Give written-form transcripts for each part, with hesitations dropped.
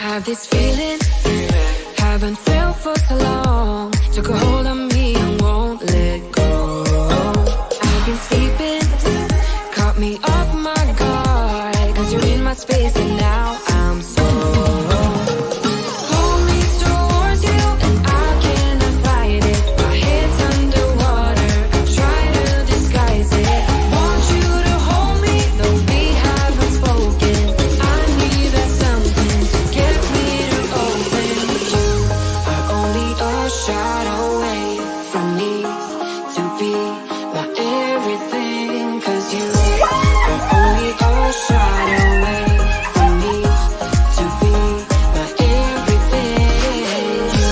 Have this feeling, haven't felt for so long. Took a hold of me and won't let go. I've been sleeping, caught me off my guard. Cause you're in my space and now I'm so pull me towards you and I cannot fight it. My head's underwater, I try to disguise it. Want you to hold me, though we haven't spoken. I need that something to get me to open. You are only a shot away from me to be my everything. Cause you are only a shot away from me to be my everything. You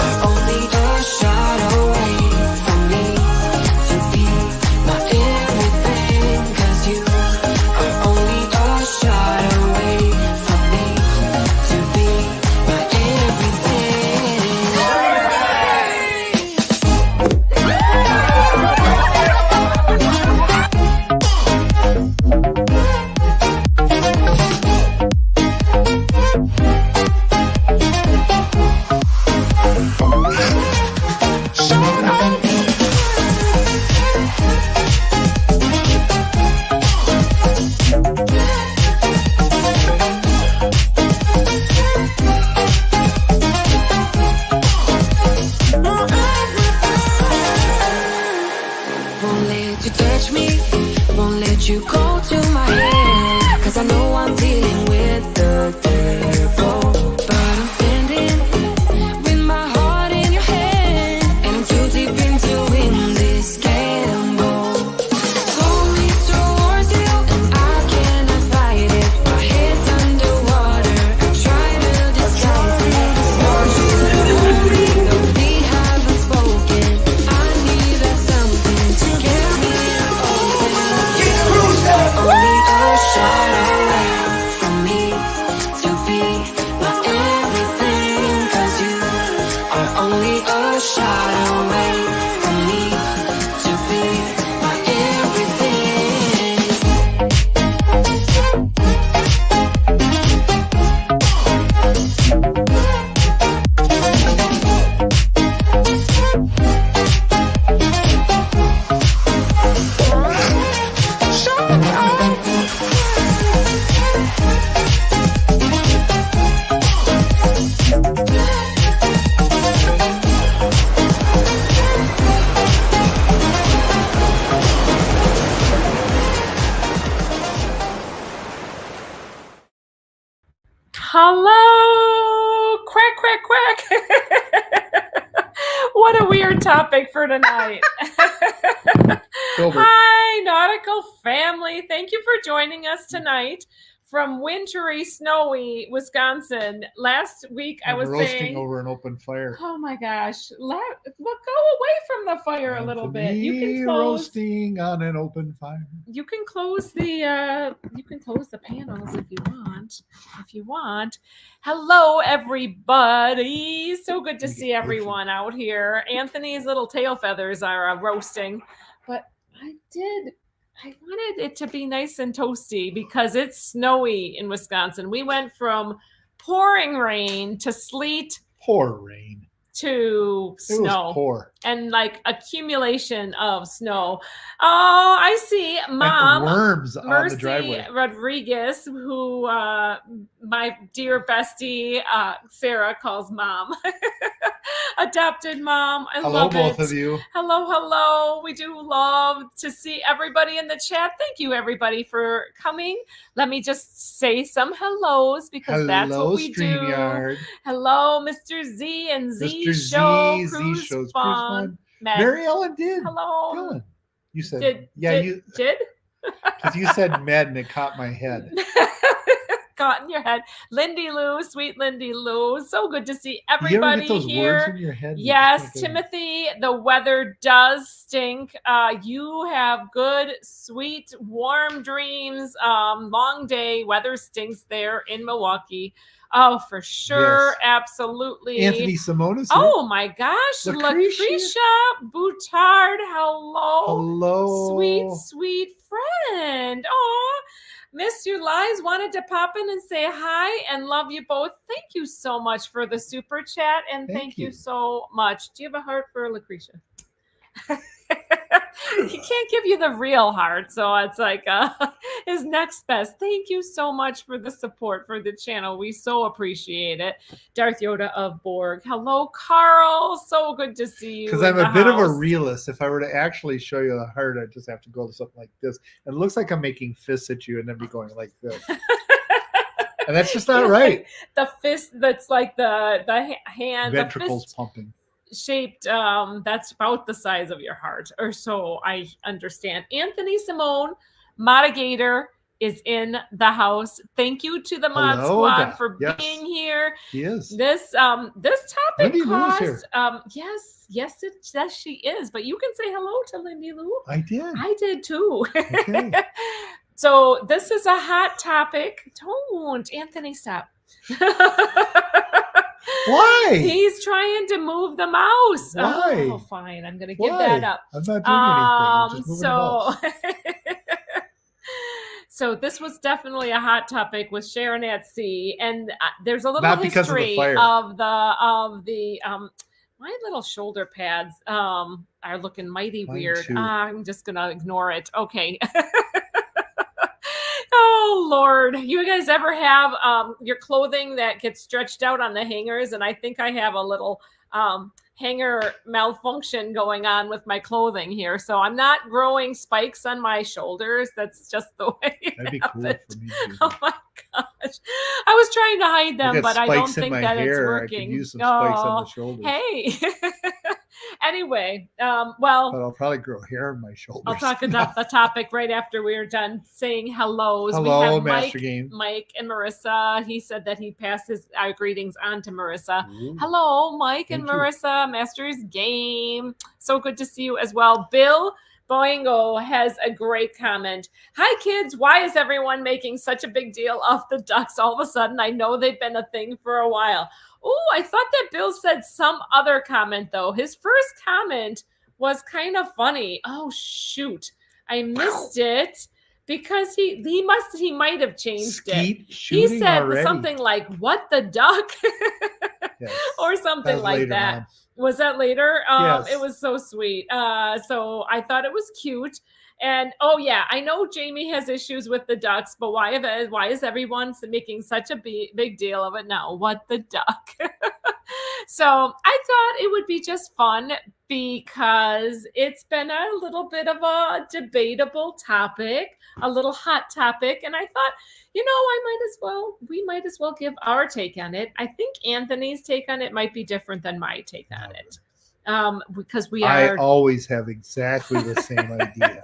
are only a shot away from me to be my everything. Cause you are only a shot away from me to be my everything. Won't let you touch me, won't let you go to my head. Cause I know I'm dealing with the devil. But I'm standing with my heart in your hand, and I'm too deep into in this gamble. Pull me towards you and I cannot fight it. My head's underwater, I try to disguise it. Want you to hold me, though we haven't spoken. I need that something to get me open. Only a shot away from me to be my everything. Cause you are only a shot away from me to be my everything. Hello, quack, quack, quack. What a weird topic for tonight. Gilbert. Hi, nautical family. Thank you for joining us tonight from wintry, snowy Wisconsin. Last week I was roasting saying, over an open fire. oh my gosh, go away from the fire a little bit. You can close. Roasting on an open fire. You can close the panels if you want. Hello everybody. So good to see everyone out here. Anthony's little tail feathers are roasting, but I wanted it to be nice and toasty because it's snowy in Wisconsin. We went from pouring rain to sleet Poor rain. to It was snow poor. and like accumulation of snow. Oh, I see Mom And worms on the Mercy driveway. Rodriguez, who my dear bestie Sarah calls Mom. Adopted mom. I Hello, love both it. of you. Hello. We do love to see everybody in the chat. Thank you, everybody, for coming. Let me just say some hellos because that's what we StreamYard. do. Hello, Mr. Z and Z Mr. Show. Z Cruise Show's Fun. Cruise Fun. Mary Ellen did. Hello. Dylan. You said Did? because you said med and it caught my head. Caught in your head. Lindy Lou, sweet Lindy Lou. So good to see You ever everybody get those here. words in your head? Yes, Timothy, the weather does stink. You have good, sweet, warm dreams. Long day. Weather stinks there in Milwaukee. Oh, for sure. Yes. Absolutely. Anthony Simone is here. Oh my gosh. Lucretia Boutard. Hello. Hello. Sweet friend. Oh, Miss you, Lies. Wanted to pop in and say hi and love you both. Thank you so much for the super chat, and thank you you. so much. Do you have a heart for Lucretia? He can't give you the real heart, so it's like his next best. Thank you so much for the support for the channel. We so appreciate it. Darth Yoda of Borg. Hello, Carl. So good to see you. Because in I'm the a bit of a house. realist. If I were to actually show you the heart, I'd just have to go to something like this. It looks like I'm making fists at you and then be going like this. And that's just not right. The fist that's like the hand, Ventricles the fist pumping. shaped, that's about the size of your heart, or so I understand. Anthony Simone, Modigator, is in the house. Thank you to the Mod Hello, Squad Doc. for Yes. being here. He is. This topic Lindy Lou is caused here. yes, she is, but you can say hello to Lindy Lou. I did. I did too. Okay. So this is a hot topic. Don't, Anthony, stop. Why? He's trying to move the mouse. Why? Oh, fine. I'm going to give Why? that up. I'm not doing anything. I'm just moving the mouse. So this was definitely a hot topic with Sharon at Sea, and there's a little Not because of the history fire. of the my little shoulder pads are looking mighty Mine weird. too. I'm just gonna ignore it. Okay. Oh Lord, you guys ever have your clothing that gets stretched out on the hangers? And I think I have a little hanger malfunction going on with my clothing here. So I'm not growing spikes on my shoulders. That's just the way That'd be cool it. for me. Oh my gosh. I was trying to hide them, I got but I don't spikes in think my that it's hair. I working. could use some spikes on the Oh, shoulders. hey. Anyway, well, But I'll probably grow hair on my shoulders. I'll talk about the topic right after we're done saying hellos. Hello, we have Master Game. Mike and Marissa. He said that he passed our greetings on to Marissa. Ooh. Hello, Mike and Thank you. Marissa, Master's Game. So good to see you as well. Bill Boingo has a great comment. Hi, kids. Why is everyone making such a big deal of the ducks all of a sudden? I know they've been a thing for a while. Oh, I thought that Bill said some other comment, though. His first comment was kind of funny. Oh, shoot. I missed it because he might have changed it. He said already. something like, "What the duck?" Yes. or something like that. On. Was that later? Yes. It was so sweet. So I thought it was cute. And oh yeah, I know Jamie has issues with the ducks, but why is everyone making such a big deal of it now? What the duck? So I thought it would be just fun because it's been a little bit of a debatable topic, a little hot topic, and I thought, we might as well give our take on it. I think Anthony's take on it might be different than my take on it. Because I always have exactly the same idea.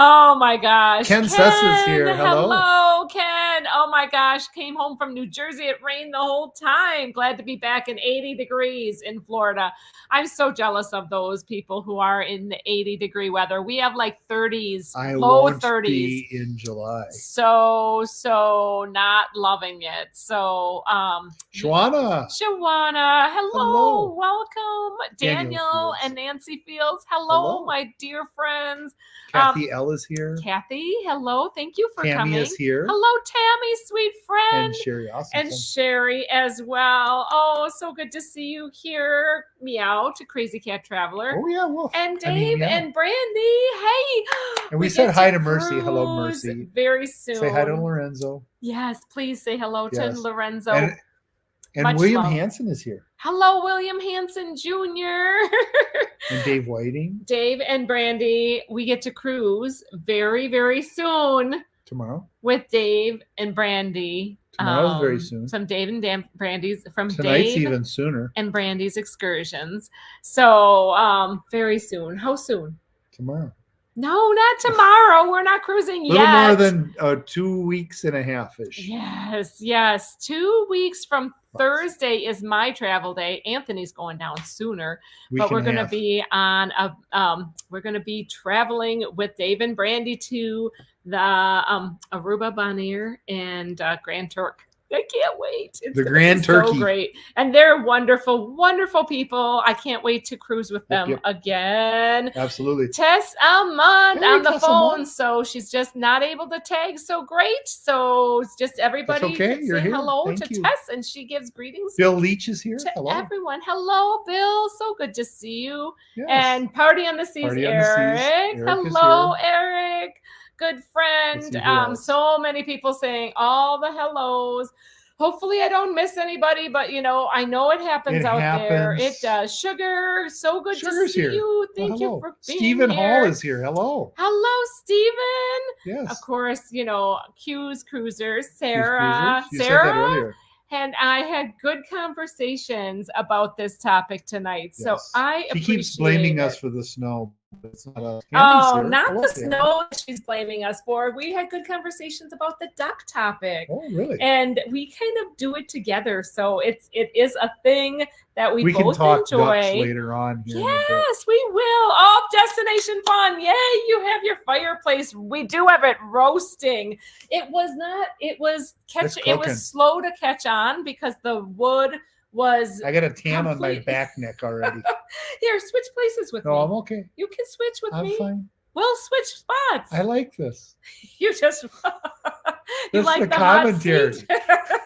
Oh my gosh. Ken Suss is here. Hello, Ken. Oh my gosh. Came home from New Jersey. It rained the whole time. Glad to be back in 80 degrees in Florida. I'm so jealous of those people who are in the 80-degree weather. We have like 30s, low 30s. Be in July. So not loving it. So Shawana. Hello. Welcome. Daniel and Nancy Fields. Hello, my dear friends. Kathy L is here. Kathy, hello. Thank you for coming. Tammy is here. Hello, Tammy, sweet friend. And Sherry Awesome. And Sherry as well. Oh, so good to see you here. Meow to Crazy Cat Traveler. Oh, yeah. Wolf. And Dave and Brandy. Hey. And we said hi to Mercy. Hello, Mercy. Very soon. Say hi to Lorenzo. Yes, please say hello to Lorenzo. And William Hansen is here. Hello, William Hansen Jr. And Dave Whiting. Dave and Brandy. We get to cruise very, very soon. Tomorrow. With Dave and Brandy. Tomorrow's very soon. Some Dave and Brandy's from Tonight's Dave even sooner. And Brandy's excursions. So very soon. How soon? Tomorrow. No, not tomorrow. We're not cruising yet. A little more than 2 weeks and a half-ish. Yes. 2 weeks from Thursday is my travel day. Anthony's going down sooner, but we're going to be on we're going to be traveling with Dave and Brandy to the Aruba, Bonaire, and Grand Turk. I can't wait. It's The gonna Grand be so Turkey. great. And they're wonderful, wonderful people. I can't wait to cruise with them Yep. again. Absolutely. Tess Almond Hey, on the Tess phone, Almond. so she's just not able to tag so great. So it's just everybody okay. can You're say here. hello Thank to you. Tess, and she gives greetings Bill Leach is here. to Hello. everyone. Hello, Bill. So good to see you. Yes. And Party on the Seas, Party on the Seas. Eric. Eric is Hello, here. Eric. Good friend. Let's see who else. So many people saying all the hellos. Hopefully I don't miss anybody, but I know it happens out there. It happens. does. Sugar, so good Sugar's to see here. you. Oh, Thank you hello. for being Stephen here. Hall is here. Hello. Hello, Stephen. Yes. Of course, Q's Cruisers, She's Sarah. Cruisers. You said that earlier. And I had good conversations about this topic tonight. So Yes. I She appreciate keeps blaming it. us for the snow. But it's not us. Oh, Candy's here. not Hello, the Candy. snow that she's blaming us for. We had good conversations about the duck topic. Oh, really? And we kind of do it together. So it is a thing that we can both talk enjoy. ducks later on here. in a bit. Yes, we will. Oh, destination fun. Yay, you have your fireplace. We do have it roasting. It was cooking. slow to catch on because the wood was I got a tan on my complete- back neck already. Here, switch places with No, me. I'm okay. You can switch with I'm me. fine. We'll switch spots. I like this. You just This you is like the the hot commentary. seat? I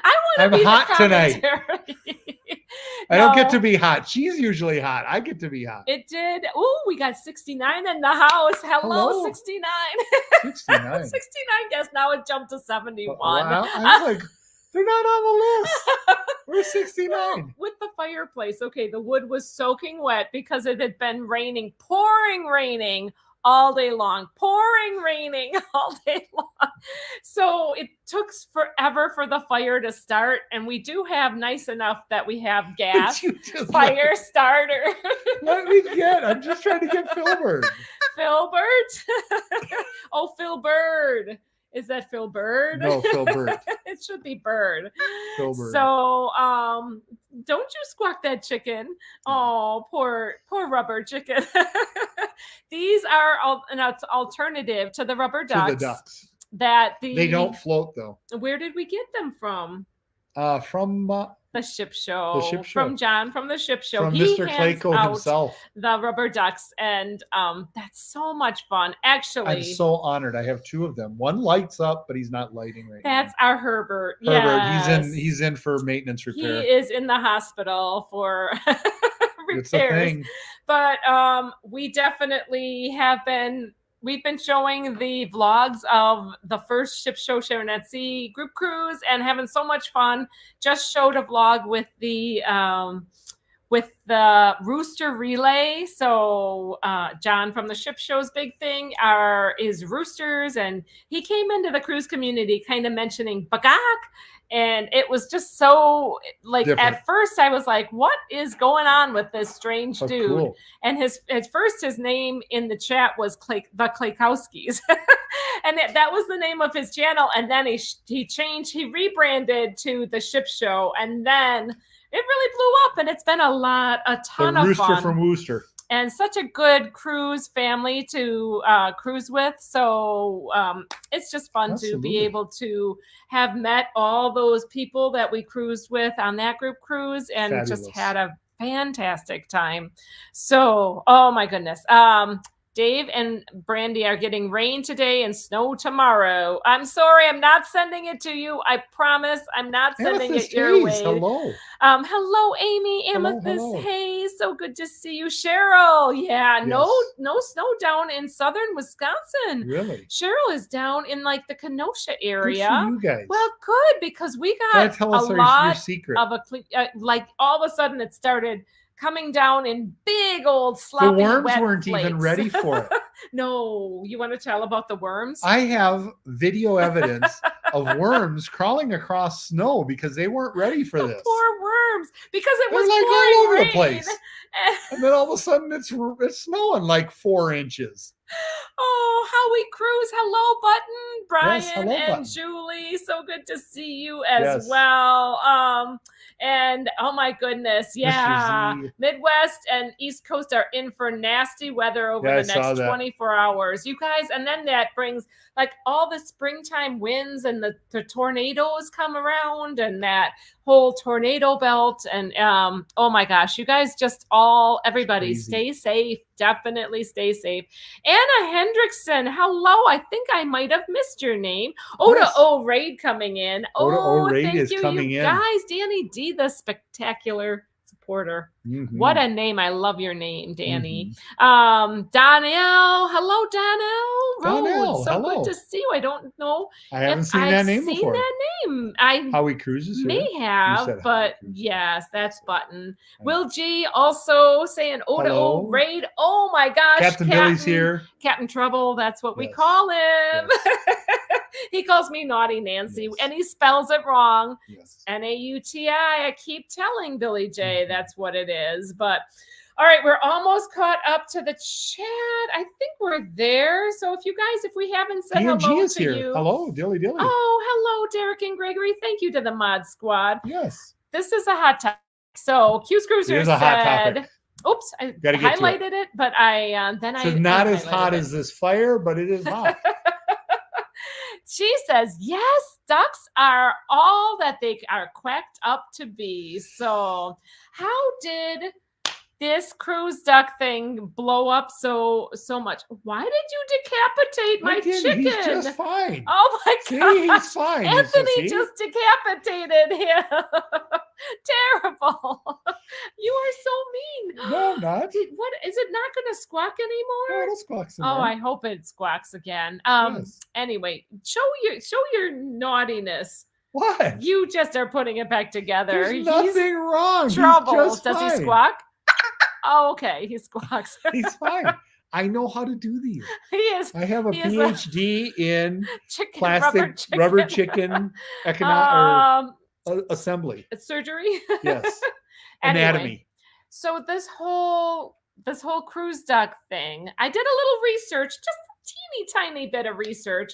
want to I'm be the hot tonight. commentary. I don't get No. to be hot. She's usually hot. I get to be hot. It did. Oh, we got 69 in the house. Hello, Hello. 69. 69. 69 guess now it jumped to 71. Wow. I was like, they're not on the list. We're 69. Well, with the fireplace, okay, the wood was soaking wet because it had been raining, pouring raining all day long, pouring raining all day long. So it took forever for the fire to start, and we do have nice enough that we have gas You just fire starter. let me get. I'm just trying to get Filbert. Filbert? Oh, Phil Bird. Is that Phil Bird? No, Filbert. It should be Bird. Filbert. So, don't you squawk that chicken. Oh, poor rubber chicken. These are an alternative to the rubber ducks. To the ducks. They don't float though. Where did we get them from? From The ship show. The ship show. From John from the ship show. from He Mr. hands Clayco out himself. the rubber ducks, and that's so much fun. Actually, I'm so honored. I have two of them. One lights up, but he's not lighting right that's now. our Herbert. Herbert. Yes. He's in for maintenance repair. He is in the hospital for It's a repairs. thing. But we definitely we've been showing the vlogs of the first ship show Sharon at Sea group cruise and having so much fun. Just showed a vlog with the rooster relay. So John from the ship show's big thing is roosters, and he came into the cruise community kind of mentioning bagak. And it was just so like Different. At first I was like, what is going on with this strange Oh, dude? cool. And his name in the chat was the Claykowskis. And that was the name of his channel. And then he rebranded to the ship show. And then it really blew up, and it's been a ton of Rooster fun. from Wooster. And such a good cruise family to cruise with. So it's just fun to be Absolutely. able to have met all those people that we cruised with on that group cruise and just Fabulous. had a fantastic time. So, oh my goodness. Dave and Brandy are getting rain today and snow tomorrow. I'm sorry, I'm not sending it to you. I promise I'm not sending Amethyst it your Hayes, way. hello. Hello, Amy. Hello, Amethyst hello. Hayes. So good to see you. Cheryl. Yeah, no snow down in southern Wisconsin. Really? Cheryl is down in like the Kenosha area. Good for you guys. Well, good, because we Gotta got tell us a your lot secret. of like all of a sudden it started coming down in big old The sloppy worms wet weren't even flakes. ready for it. No, you want to tell about the worms? I have video evidence of worms crawling across snow because they weren't ready for The this. poor worms, because it They're was like pouring all over rain. the place. And then all of a sudden it's snowing like 4 inches. Oh, Howie Cruz. Hello, Button. Brian Yes, hello, and Button. Julie. So good to see you as Yes. well. And oh my goodness, yeah. Z. Midwest and East Coast are in for nasty weather over Yeah, I the saw next that. 24 hours. You guys, and then that brings like all the springtime winds and the tornadoes come around and that whole tornado belt. And oh my gosh, you guys just everybody Crazy. stay safe. Definitely stay safe. Anna Hendrickson, hello. I think I might have missed your name. Oda Yes. O Raid coming in. Oda O Raid thank is you, coming you in. guys. Danny D, the spectacular supporter. Mhm. What a name. I love your name, Danny. Mhm. Donnell. Hello, Donnell. Donnell, Rhodes. So hello. good to see you. I don't know I haven't if seen I've that name seen before. that name. I Howie Cruz is here. may You have, said but Howie Cruz. yes, that's Button. I know. Will G also saying Oda O Hello. Raid. Oh my gosh. Captain Billy's here. Captain Trouble. That's what we Yes. call him. Yes. He calls me Naughty Nancy, Yes. and he spells it wrong. Yes. Nauti. I keep telling Billy J Mhm. that's what it is. But all right, we're almost caught up to the chat. I think we're there. So if we haven't said D&G hello is to here. you. Hello, Dilly Dilly. Oh, hello, Derek and Gregory. Thank you to the Mod Squad. Yes. This is a hot topic. So Q's Cruiser It is a hot said, topic. oops, I Gotta get to it. highlighted it, but I then It's I not as unhighlighted hot it. as this fire, but it is hot. She says, yes, ducks are all that they are quacked up to be. So how did this cruise duck thing blow up so much? Why did you decapitate my chicken? He's just fine. Oh my See, God. he's fine. Anthony See? just decapitated him. Terrible. You are so mean. No, I'm not. What is it not going to squawk Oh, anymore? it'll squawk some Oh, more. I hope it squawks again. Yes. Anyway, show your naughtiness. What? You just are putting it back together. There's nothing wrong. He's Trouble. just Does he fine. squawk? Oh, okay. He squawks. He's fine. I know how to do these. He is. I have a He is a PhD in chicken, plastic rubber chicken assembly. surgery. Yes. Anyway, Anatomy. so this whole cruise duck thing, I did a little research, just a teeny tiny bit of research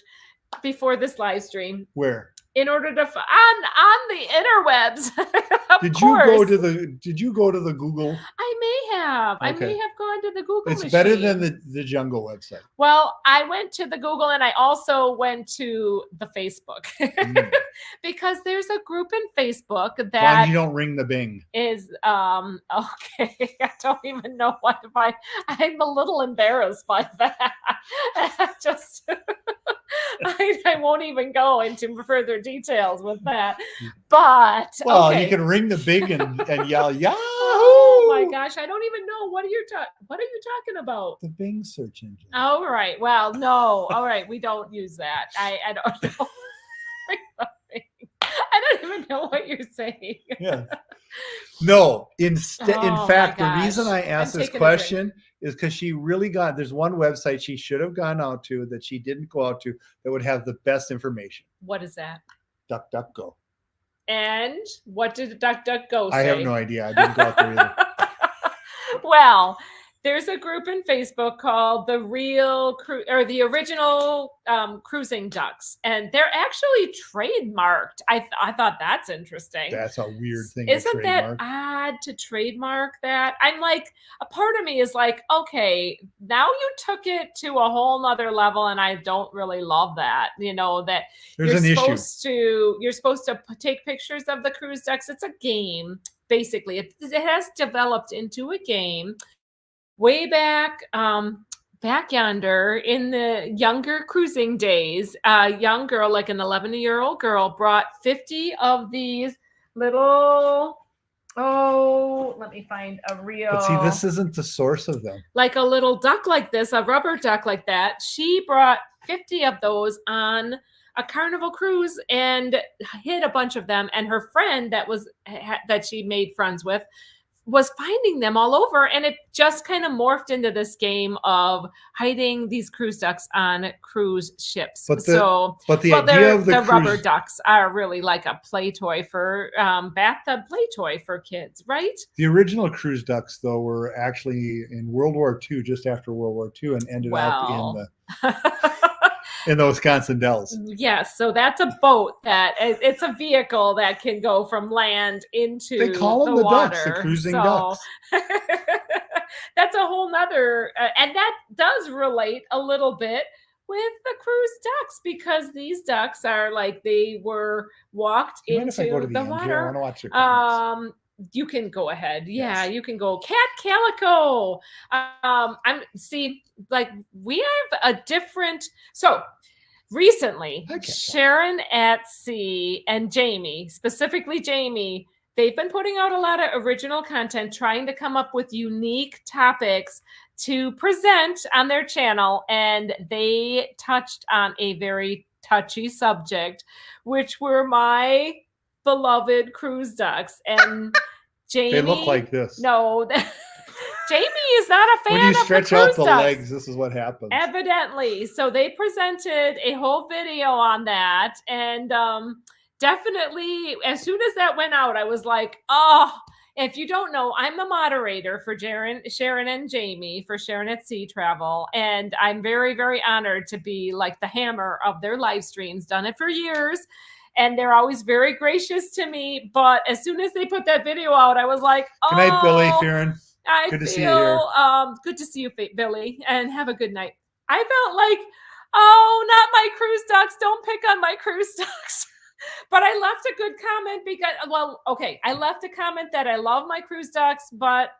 before this live stream Where? in order to on the interwebs. Of Did course. you go to the Google? I may have. I Okay. may have gone to the Google It's machine. better than the Jungle website. Well, I went to the Google and I also went to the Facebook because there's a group in Facebook As long that as you don't ring the bing. is okay. I don't even know what I'm a little embarrassed by that. Just I won't even go into further details with that. But Well, okay. you can ring the bing and yell Yahoo! Oh my gosh, I don't even know what are you talking about? The Bing search engine. All right. Well, no. All right. We don't use that. I don't know. I don't even know what you're saying. Yeah. No. In Oh, fact, my the reason gosh. I asked I'm this taking a drink. question is because she really there's one website she should have gone out to that she didn't go out to that would have the best information. What is that? DuckDuckGo. And what did DuckDuckGo say? I have no idea. I didn't go out there either. Well, there's a group in Facebook called the original cruising ducks, and they're actually trademarked. I thought that's interesting. That's a weird thing. Isn't to that trademark. odd to trademark that? I'm like, a part of me is like, okay, now you took it to a whole nother level, and I don't really love that. You know, that There's an issue. you're supposed to take pictures of the cruise ducks. It's a game, basically. It has developed into a game. Way back yonder in the younger cruising days, a young girl, like an 11-year-old girl, brought 50 of these little, let me find a real. But see, this isn't the source of them. Like a little duck like this, a rubber duck like that. She brought 50 of those on a Carnival cruise and hid a bunch of them. And her friend that she made friends with was finding them all over, and it just kind of morphed into this game of hiding these cruise ducks on cruise ships. But the idea of the rubber cruise, ducks are really like a play toy for bathtub play toy for kids, right? the original cruise ducks though were actually in World War II, just after World War II, and ended up in the Wisconsin Dells. Yes, so that's a boat that it's a vehicle that can go from land into They call them the water. ducks, the cruising ducks. That's a whole nother, and that does relate a little bit with the cruise ducks, because these ducks are like, they were walked into the water. Here? I want to watch your comments. You can go ahead. Yeah, Yes. you can go. Cat Calico. We have a different. So recently, Sharon at Sea and Jamie, specifically Jamie, they've been putting out a lot of original content, trying to come up with unique topics to present on their channel, and they touched on a very touchy subject, which were my beloved cruise ducks. And Jamie, they look like this. No, Jamie is not a fan of the cruise ducks. When you stretch out the legs, this is what happens. Evidently. So they presented a whole video on that, and definitely as soon as that went out, I was like, oh, if you don't know, I'm the moderator for Sharon and Jamie for Sharon at Sea Travel. And I'm very, very honored to be like the hammer of their live streams. Done it for years. And they're always very gracious to me. But as soon as they put that video out, I was like, oh. Good night, Billy, Sharon. Good to see you here. Good to see you, Billy. And have a good night. I felt like, oh, not my cruise ducks. Don't pick on my cruise ducks. But I left a good comment because, I left a comment that I love my cruise ducks, but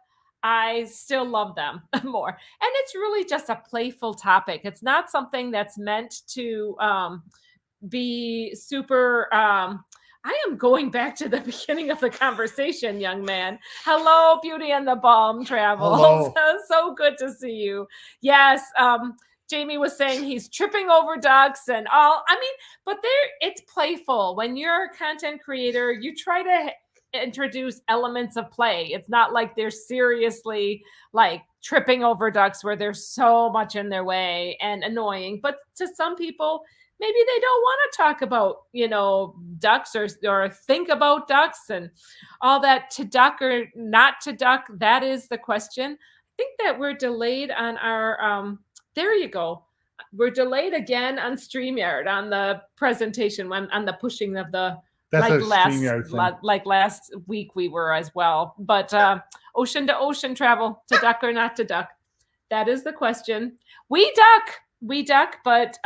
I still love them more. And it's really just a playful topic. It's not something that's meant to be super. I am going back to the beginning of the conversation, young man. Hello, Beauty and the Balm Travel. So good to see you. Yes. Jamie was saying he's tripping over ducks and all. I mean, but it's playful. When you're a content creator, you try to introduce elements of play. It's not like they're seriously like tripping over ducks where there's so much in their way and annoying. But to some people, maybe they don't want to talk about, ducks or think about ducks and all that. To duck or not to duck, that is the question. I think that we're delayed on our there you go. We're delayed again on StreamYard on the presentation on the pushing of the last week we were as well. But ocean to ocean travel, to duck or not to duck? That is the question. We duck, but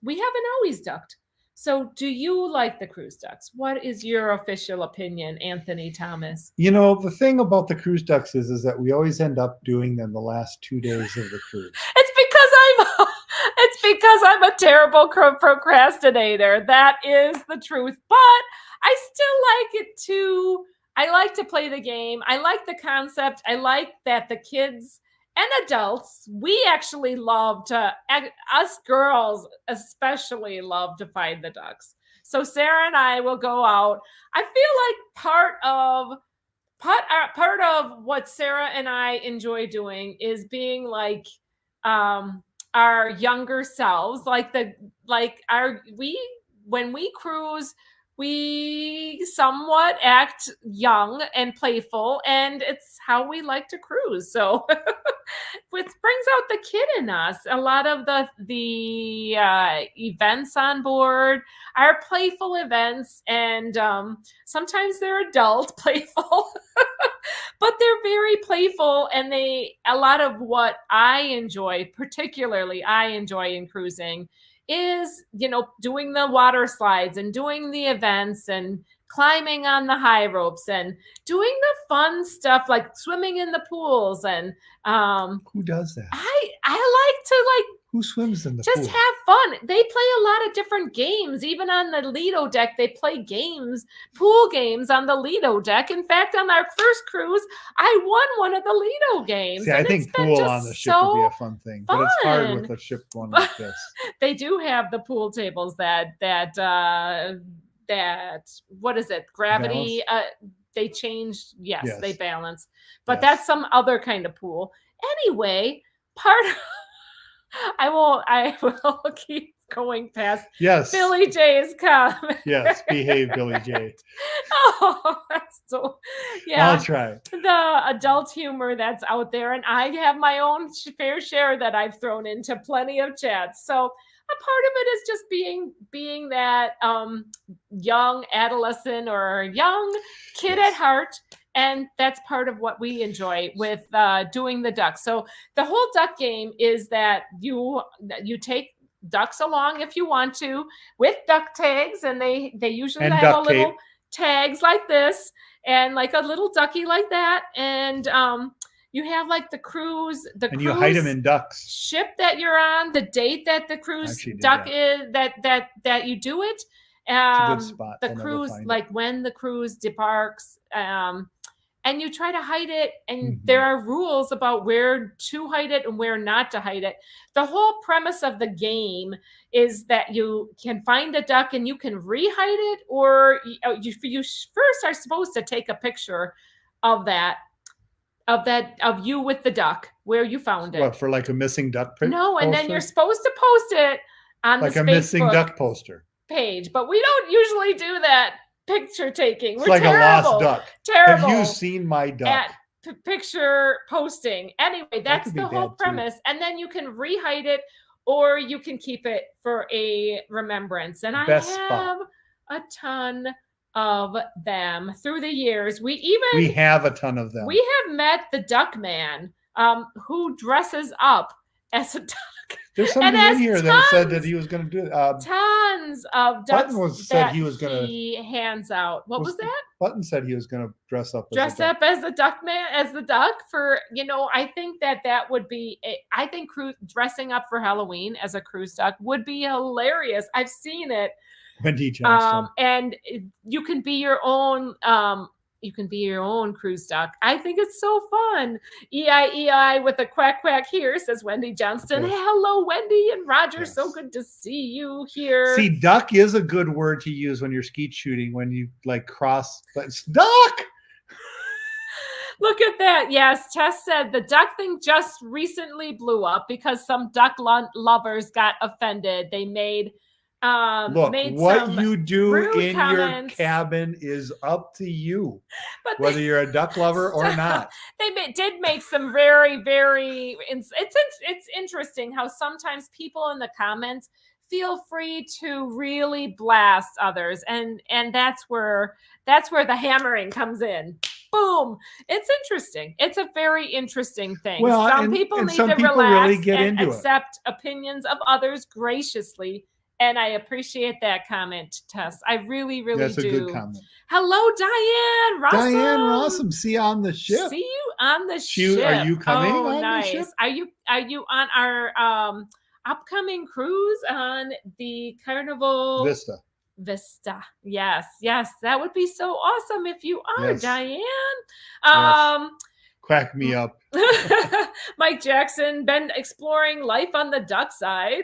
we haven't always ducked. So do you like the cruise ducks? What is your official opinion, Anthony Thomas? The thing about the cruise ducks is that we always end up doing them the last 2 days of the cruise. It's because I'm a terrible procrastinator. That is the truth. But I still like it too. I like to play the game. I like the concept. I like that the kids and adults, we actually us girls especially love to find the ducks. So Sarah and I will go out. I feel like part of what Sarah and I enjoy doing is being like our younger selves, when we cruise, we somewhat act young and playful, and it's how we like to cruise. So it brings out the kid in us. A lot of the events on board are playful events, and sometimes they're adult playful, but they're very playful. And a lot of what particularly I enjoy in cruising is, doing the water slides and doing the events and climbing on the high ropes and doing the fun stuff like swimming in the pools. And who does that? I like to who swims in the pool? Just have fun. They play a lot of different games. Even on the Lido deck, they play pool games on the Lido deck. In fact, on our first cruise, I won one of the Lido games. See, I think pool on the ship would be a fun thing, but it's hard with a ship going like this. They do have the pool tables that what is it? Gravity. they changed. Yes, they Yes. balance, but Yes. that's some other kind of pool. Anyway, part of, I will keep going past Yes. Billy J's comment. Yes. Behave, Billy J. Oh, that's so, yeah. I'll try. The adult humor that's out there, and I have my own fair share that I've thrown into plenty of chats. So a part of it is just being that young adolescent or young kid Yes. at heart, and that's part of what we enjoy with doing the duck. So the whole duck game is that you take ducks along if you want to with duck tags, and they usually And have duct a little tape. tags like this and like a little ducky like that, and you have like the cruise And you hide them in ducks. ship that you're on, the date that the cruise Actually did duck that. is that you do it, It's a good spot. the They'll never cruise, find it. like when the cruise debarks, and you try to hide it, and Mhm. there are rules about where to hide it and where not to hide it. The whole premise of the game is that you can find a duck and you can re-hide it, or you first are supposed to take a picture of you with the duck where you found it. What, for like a missing duck No, and then poster? you're supposed to post it on Like this a missing Facebook duck poster. page, but we don't usually do that picture taking. It's We're like terrible. a lost duck. Terrible. Have you seen my duck? At picture posting. Anyway, that's could be the whole bad, too. premise. And then you can re-hide it, or you can keep it for a remembrance. And Best I spot. have a ton of them through the years. We have a ton of them. We have met the Duck Man, who dresses up as a duck. There's somebody has in here that said that tons- he was going to do it. Tons of ducks said that he was gonna- he hands out. What was that? Button said he was going to dress up as Dress a duck. up as the duck man, as the duck for, I think that would be, I think dressing up for Halloween as a cruise duck would be hilarious. I've seen it. Wendy Johnston. And you can be your own, cruise duck. I think it's so fun. EI with a quack quack here, says Wendy Johnston. Yes. Hello, Wendy and Roger. Yes. So good to see you here. See, duck is a good word to use when you're skeet shooting, when you like cross. It's duck! Look at that. Yes, Tess said the duck thing just recently blew up because some duck lovers got offended. They made Look, made what some you do rude in comments. your cabin is up to you, but whether you're a duck lover or not. They did make some very, very. It's interesting how sometimes people in the comments feel free to really blast others, and that's where the hammering comes in. Boom! It's interesting. It's a very interesting thing. Well, some people and need some to people relax really get and into it. accept opinions of others graciously. And I appreciate that comment, Tess. I really, really That's do. a good comment. Hello, Diane Rossum. Diane Rossum, see you on the ship. See you on the She- ship. are you coming Oh, on the nice. ship? Are you on our upcoming cruise on the Carnival Vista. Yes, that would be so awesome if you are, Yes. Diane. Quack me up. Mike Jackson, been exploring life on the duck side.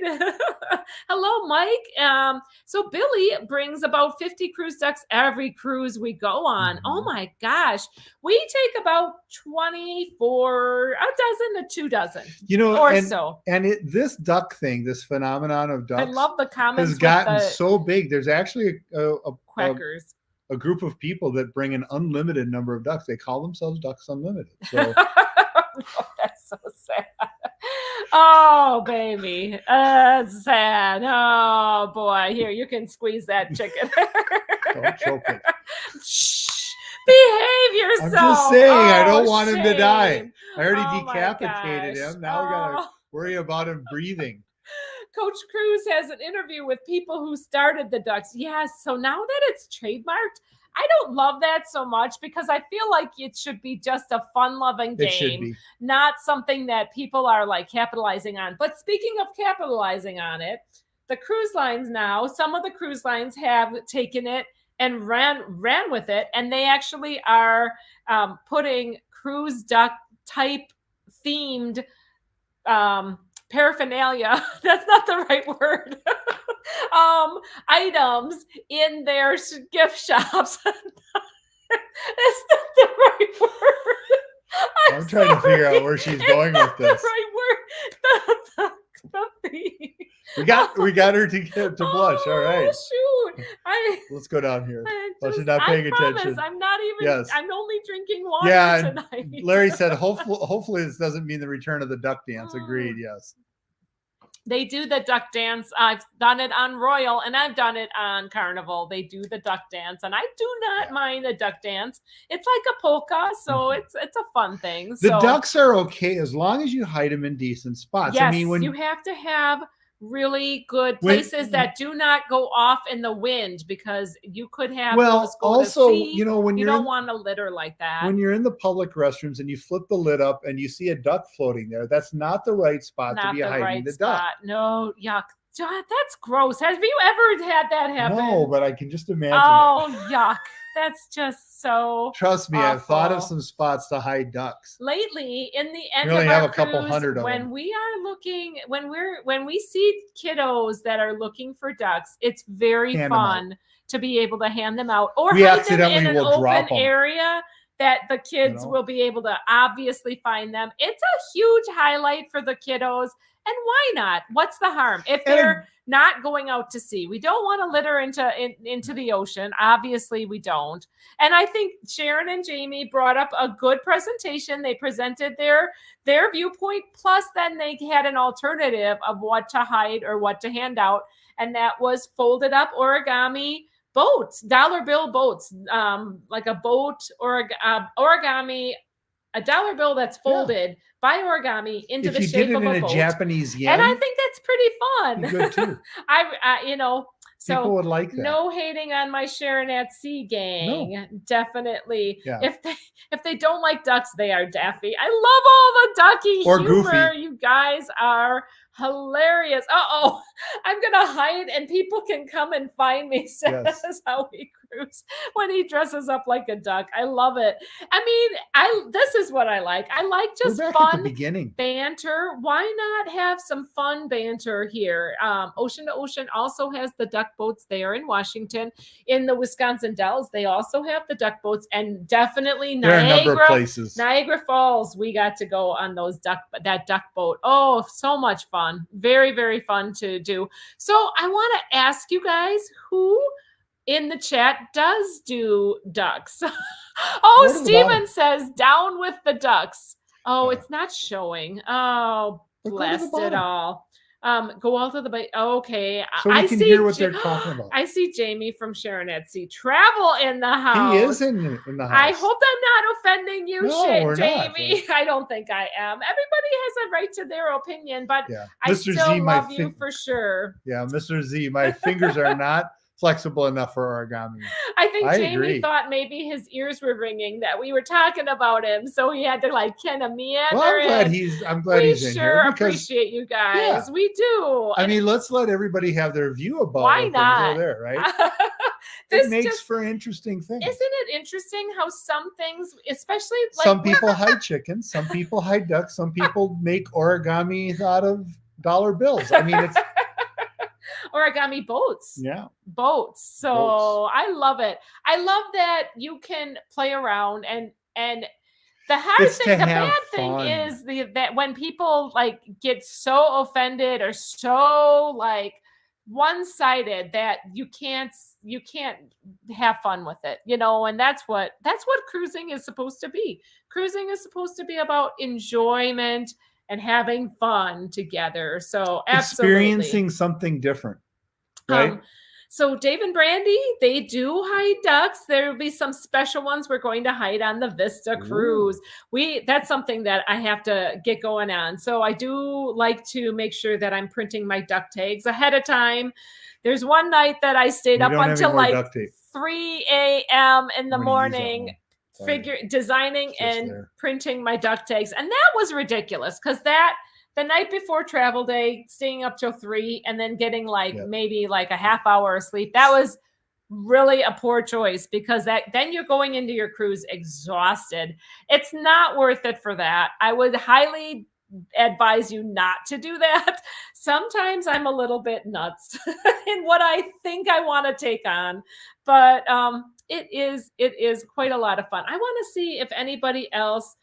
Hello, Mike. So Billy brings about 50 cruise ducks every cruise we go on. Oh my gosh. We take about 24, a dozen to 2 dozen. So. And this duck thing, this phenomenon of ducks, I love the comments. has gotten so big. There's actually quackers. A group of people that bring an unlimited number of ducks. They call themselves Ducks Unlimited. So that's so sad. Oh, baby. That's sad. Oh, boy. Here, you can squeeze that chicken. don't choke it. Shh. Behave yourself. I'm just saying, I don't Oh, want him to die. shame. I already Oh, my decapitated gosh. him. Now we got to Oh. worry about him breathing. Coach Cruz has an interview with people who started the ducks. Yes. So now that it's trademarked, I don't love that so much because I feel like it should be just a fun-loving It should game, be. not something that people are like capitalizing on. But speaking of capitalizing on it, the cruise lines now, some of the cruise lines have taken it and ran with it, and they actually are putting cruise duck type themed paraphernalia, that's not the right word, items in their gift shops. That's not the right word. I'm trying to figure out where she's It's going not with this. The right word. The thing. We got her to blush. All right. Shoot. Let's go down here. I Well, she's just, not paying I promise, attention. I'm not even. Yes. I'm only drinking water Yeah, and tonight. Larry said, hopefully this doesn't mean the return of the duck dance. Agreed. Yes. They do the duck dance. I've done it on Royal and I've done it on Carnival. They do the duck dance, and I do not mind the duck dance. It's like a polka, so it's a fun thing. The ducks are okay as long as you hide them in decent spots. Yes, I mean, when you have to have really good places that do not go off in the wind, because you could have those go also, to sea. you know, when you you're don't want to litter like that. when you're in the public restrooms and you flip the lid up and you see a duck floating there, that's not the right spot Not to be the hiding right the duck. spot. No, yuck. God, that's gross. Have you ever had that happen? No, but I can just imagine. Oh, yuck. That's just so. Trust me, I've thought of awful. some spots to hide ducks. Lately, in the end We only of our have a couple cruise, hundred of when them. we are looking, when we see kiddos that are looking for ducks, it's very Hand 'em fun to be able to hand them out, or We hide them accidentally in an will drop open 'em. area that the kids know? will be able to obviously find them. It's a huge highlight for the kiddos, and why not? What's the harm if they're not going out to sea? We don't want to litter into the ocean. Obviously, we don't. And I think Sharon and Jamie brought up a good presentation. They presented their viewpoint, plus then they had an alternative of what to hide or what to hand out, and that was folded up origami boats, dollar bill boats, like a boat or origami, a dollar bill that's folded by origami into the shape of a boat. If you did it in a Japanese yen, and I think that's pretty fun. be good too. So People would like that. No hating on my Sharon at Sea gang. No. Definitely. Yeah. If they don't like ducks, they are daffy. I love all the ducky Or humor. goofy. You guys are hilarious. Uh-oh. I'm gonna hide and people can come and find me, says Yes. Howie Cruz when he dresses up like a duck. I love it. I mean, this is what I like. I like just We're back at the fun beginning. banter. Why not have some fun banter here? Ocean to Ocean also has the duck boats there in Washington. In the Wisconsin Dells, they also have the duck boats, and definitely There are a number of places. Niagara Falls, we got to go on that duck boat. Oh, so much fun. Very, very fun to do. So I want to ask you guys, who in the chat does do ducks? Oh, Steven says down with the ducks. Oh, it's not showing. Oh, blessed it all. Go all to the bite. Okay. So we can hear what they're talking about. I see Jamie from Sharon at Sea Travel in the house. He is in the house. I hope I'm not offending you, No, we're Jamie. not. I don't think I am. Everybody has a right to their opinion, but I Mr. still Z, love you for sure. Yeah, Mr. Z, my fingers are not flexible enough for origami. I think Jamie agree. thought maybe his ears were ringing that we were talking about him, so he had to like kind of meander. Well, I'm glad he's in here. We sure appreciate you guys. Yeah. We do. I mean, let's let everybody have their view about Why it. not? Go there, right? This it makes for interesting things. Isn't it interesting how some things, especially like some people hide chickens, some people hide ducks, some people make origami out of dollar bills. I mean, it's origami boats. Yeah. Boats. So I love it. I love that you can play around and the hard thing, the bad thing is that when people like get so offended or so like one-sided that you can't have fun with it, and that's what cruising is supposed to be. Cruising is supposed to be about enjoyment and having fun together. So absolutely. Experiencing something different, right? So Dave and Brandy, they do hide ducks. There will be some special ones we're going to hide on the Vista cruise. That's something that I have to get going on. So I do like to make sure that I'm printing my duck tags ahead of time. There's one night that I stayed up until like 3 a.m. in the morning, designing and printing my duck tags. And that was ridiculous because the night before travel day, staying up till 3 and then getting maybe like a half hour of sleep. That was really a poor choice because then you're going into your cruise exhausted. It's not worth it for that. I would highly advise you not to do that. Sometimes I'm a little bit nuts in what I think I want to take on, but it is quite a lot of fun. I want to see if anybody else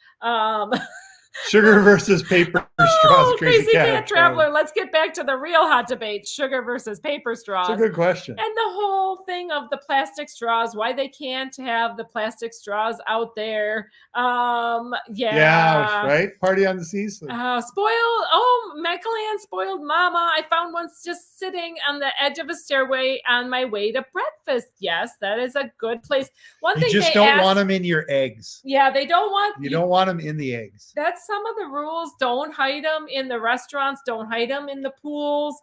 Sugar versus paper straws. Crazy Cat Traveler. Let's get back to the real hot debate: sugar versus paper straws. It's a good question. And the whole thing of the plastic straws, why they can't have the plastic straws out there. Yeah, right. Party on the Seas. Michael Ann spoiled mama. I found one just sitting on the edge of a stairway on my way to breakfast. Yes, that is a good place. One thing you just don't want them in your eggs. Yeah, they don't want. You don't want them in the eggs. That's some of the rules. Don't hide them in the restaurants. Don't hide them in the pools.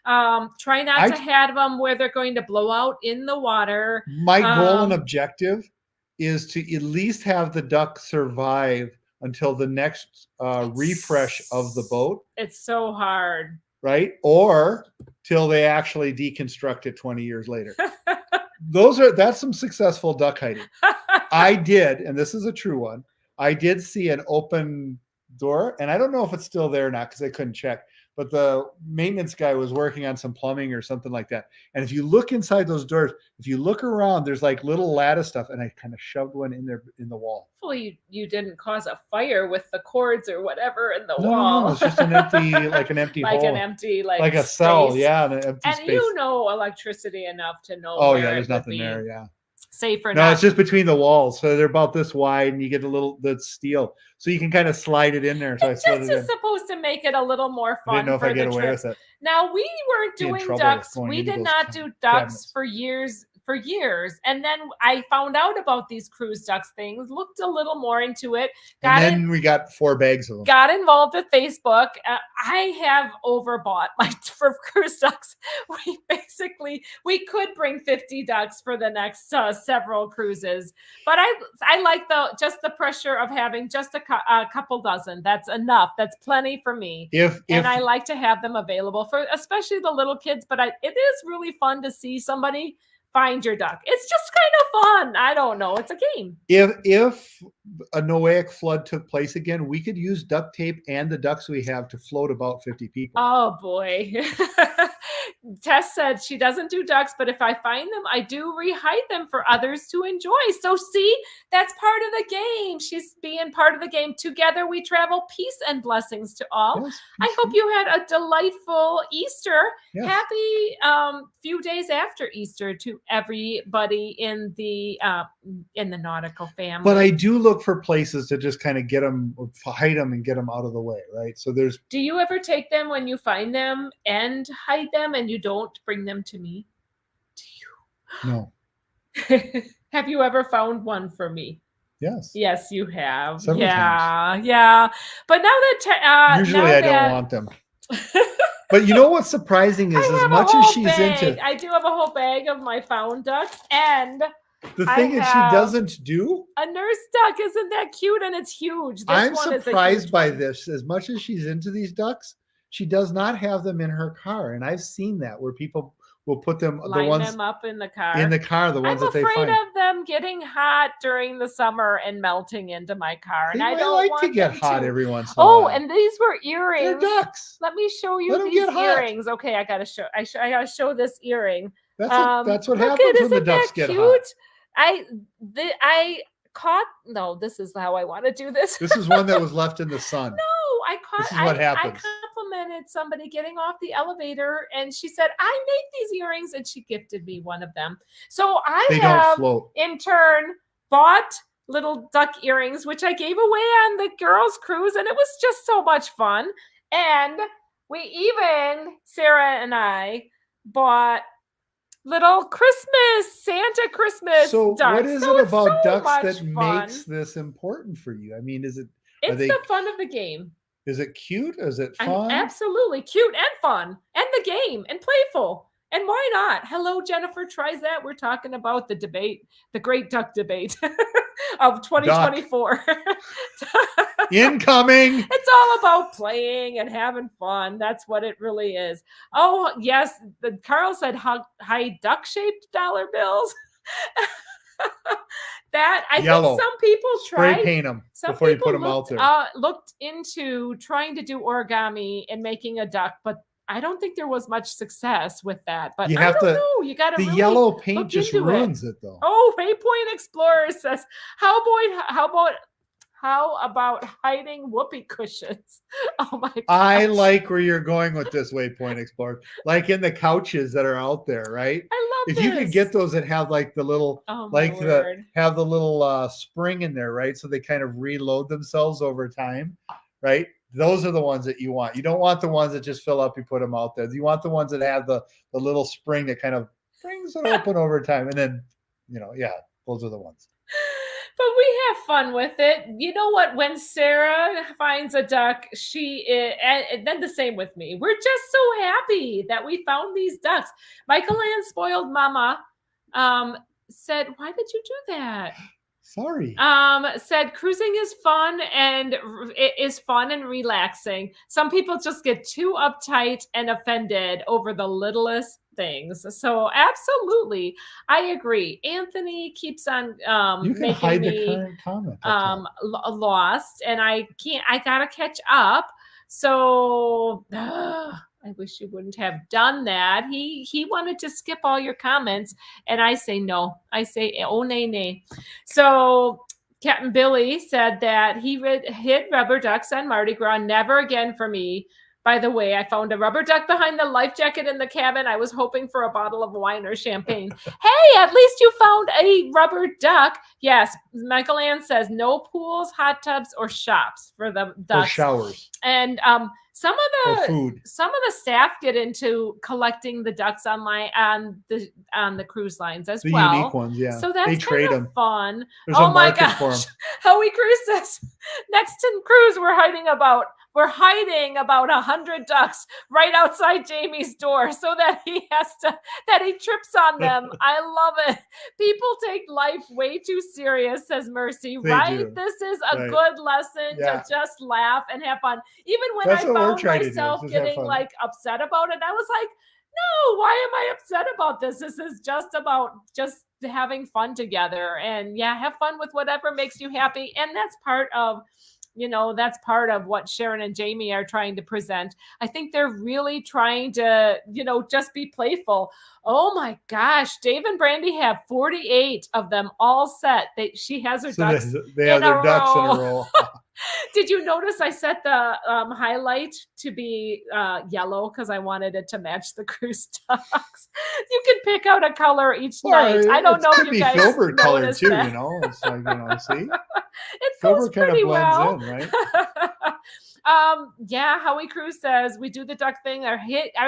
Try not to have them where they're going to blow out in the water. My goal and objective is to at least have the duck survive until the next refresh of the boat. It's so hard. Right? Or till they actually deconstruct it 20 years later. That's some successful duck hiding. I did, and this is a true one. I did see an open door, and I don't know if it's still there or not because I couldn't check, but the maintenance guy was working on some plumbing or something like that. And if you look inside those doors, if you look around, there's like little lattice stuff, and I kind of shoved one in there in the wall. Hopefully you didn't cause a fire with the cords or whatever in the wall. No, it's just an empty, like an empty like hole. an empty, like a cell, yeah, an empty and space. you know electricity enough to know. Oh yeah, there's nothing there. Yeah. Safe or no, not. it's just between the walls, so they're about this wide, and you get a little steel, so you can kind of slide it in there. So it's just supposed to make it a little more fun. I didn't know if I get away with it. Now we weren't doing ducks. We did not do ducks for years. And then I found out about these cruise ducks things, looked a little more into it. We got 4 bags of them. Got involved with Facebook. I have overbought for cruise ducks. We could bring 50 ducks for the next several cruises. But I like just the pressure of having just a couple dozen. That's enough. That's plenty for me. And I like to have them available for especially the little kids. But it is really fun to see somebody find your duck. It's just kind of fun. I don't know. It's a game. If a Noahic flood took place again, we could use duct tape and the ducks we have to float about 50 people. Oh boy. Tess said she doesn't do ducks, but if I find them, I do rehide them for others to enjoy. So see, that's part of the game. She's being part of the game. Together we travel. Peace and blessings to all. Yes, I hope you had a delightful Easter. Yes. Happy few days after Easter to everybody in the nautical family. But I do look for places to just kind of get them, hide them, and get them out of the way, right? So there's. Do you ever take them when you find them and hide them, and you don't bring them to me? Do you? No. Have you ever found one for me? Yes. Yes, you have. Several times. Yeah. But now that usually I don't want them. But you know what's surprising is as much as she's into. I do have a whole bag of my found ducks, and the thing is, she doesn't do a nurse duck. Isn't that cute? And it's huge. I'm surprised by this. As much as she's into these ducks, she does not have them in her car, and I've seen that where people will put them them up in the car. The ones that they find. I'm afraid of them getting hot during the summer and melting into my car, and I don't like want to get hot to. every once in a while. Oh, and these were earrings. They're ducks. Let me show you these earrings. Okay, I gotta show. I gotta show this earring. That's what happens when the ducks get hot. I caught. No, this is how I want to do this. This is one that was left in the sun. No, I caught. This is what happens. I complimented somebody getting off the elevator, and she said, "I made these earrings," and she gifted me one of them. So they have, don't float. In turn, bought little duck earrings, which I gave away on the girls' cruise, and it was just so much fun. And we even, Sarah and I, bought little Santa Christmas so ducks. What is it about ducks that makes this important for you? I mean, is it? It's the fun of the game. Is it cute? Is it fun? Absolutely cute and fun, and the game and playful. And why not? Hello, Jennifer tries that. We're talking about the debate, the great duck debate of 2024. Incoming. It's all about playing and having fun. That's what it really is. Oh, yes. Carl said high duck-shaped dollar bills. That I Yellow. think some people Spray tried. paint them Some before you people put them out there. looked into trying to do origami and making a duck, but I don't think there was much success with that. But You I have don't to- know. You got to The really yellow paint look just into it. ruins it, though. Oh, Waypoint Explorer says, how about hiding whoopee cushions? Oh my god. I like where you're going with this, Waypoint Explorer. Like in the couches that are out there, right? I love If you could this. get those that have like the little, Oh my like word. have the little spring in there, right? So they kind of reload themselves over time, right? Those are the ones that you want. You don't want the ones that just fill up, you put them out there. You want the ones that have the little spring that kind of brings it open over time. And then, those are the ones. But we have fun with it. You know what? When Sarah finds a duck, and then the same with me. We're just so happy that we found these ducks. Michael Ann Spoiled Mama said, "Why did you do that?" Sorry. Said cruising is fun and it is fun and relaxing. Some people just get too uptight and offended over the littlest things. So absolutely, I agree. Anthony keeps on You can making hide the me current comment. up top. lost, and I can't. I gotta catch up. So. I wish you wouldn't have done that. He wanted to skip all your comments, and I say no. I say oh nay nay. So Captain Billy said that he hid rubber ducks on Mardi Gras. Never again for me. By the way, I found a rubber duck behind the life jacket in the cabin. I was hoping for a bottle of wine or champagne. Hey, at least you found a rubber duck. Yes, Michael Ann says no pools, hot tubs, or shops for the ducks. Or showers. And some Or of food. the staff get into collecting the ducks on the cruise lines as The well. unique ones, yeah. So that's they trade kind of them. fun. There's Oh a my market for gosh. them. Howie Cruz says next to cruise we're hiding about 100 ducks right outside Jamie's door so that he trips on them. I love it. People take life way too serious, says Mercy. They right? do. This is a Right. good lesson Yeah. to just laugh and have fun. Even when That's I what we're found trying to do, myself just have getting fun. like upset about it, I was like, no, why am I upset about this? This is just about just having fun together, and have fun with whatever makes you happy. And that's part of what Sharon and Jamie are trying to present. I think they're really trying to, just be playful. Oh my gosh, Dave and Brandy have 48 of them all set. She has her ducks. They have their ducks in a row. Did you notice I set the highlight to be yellow because I wanted it to match the cruise ducks? You can pick out a color each night. I don't know if you guys Filbert color noticed too. that. It's like see, it goes Filbert kind of pretty blends well. in, right? Howie Cruz says we do the duck thing. Our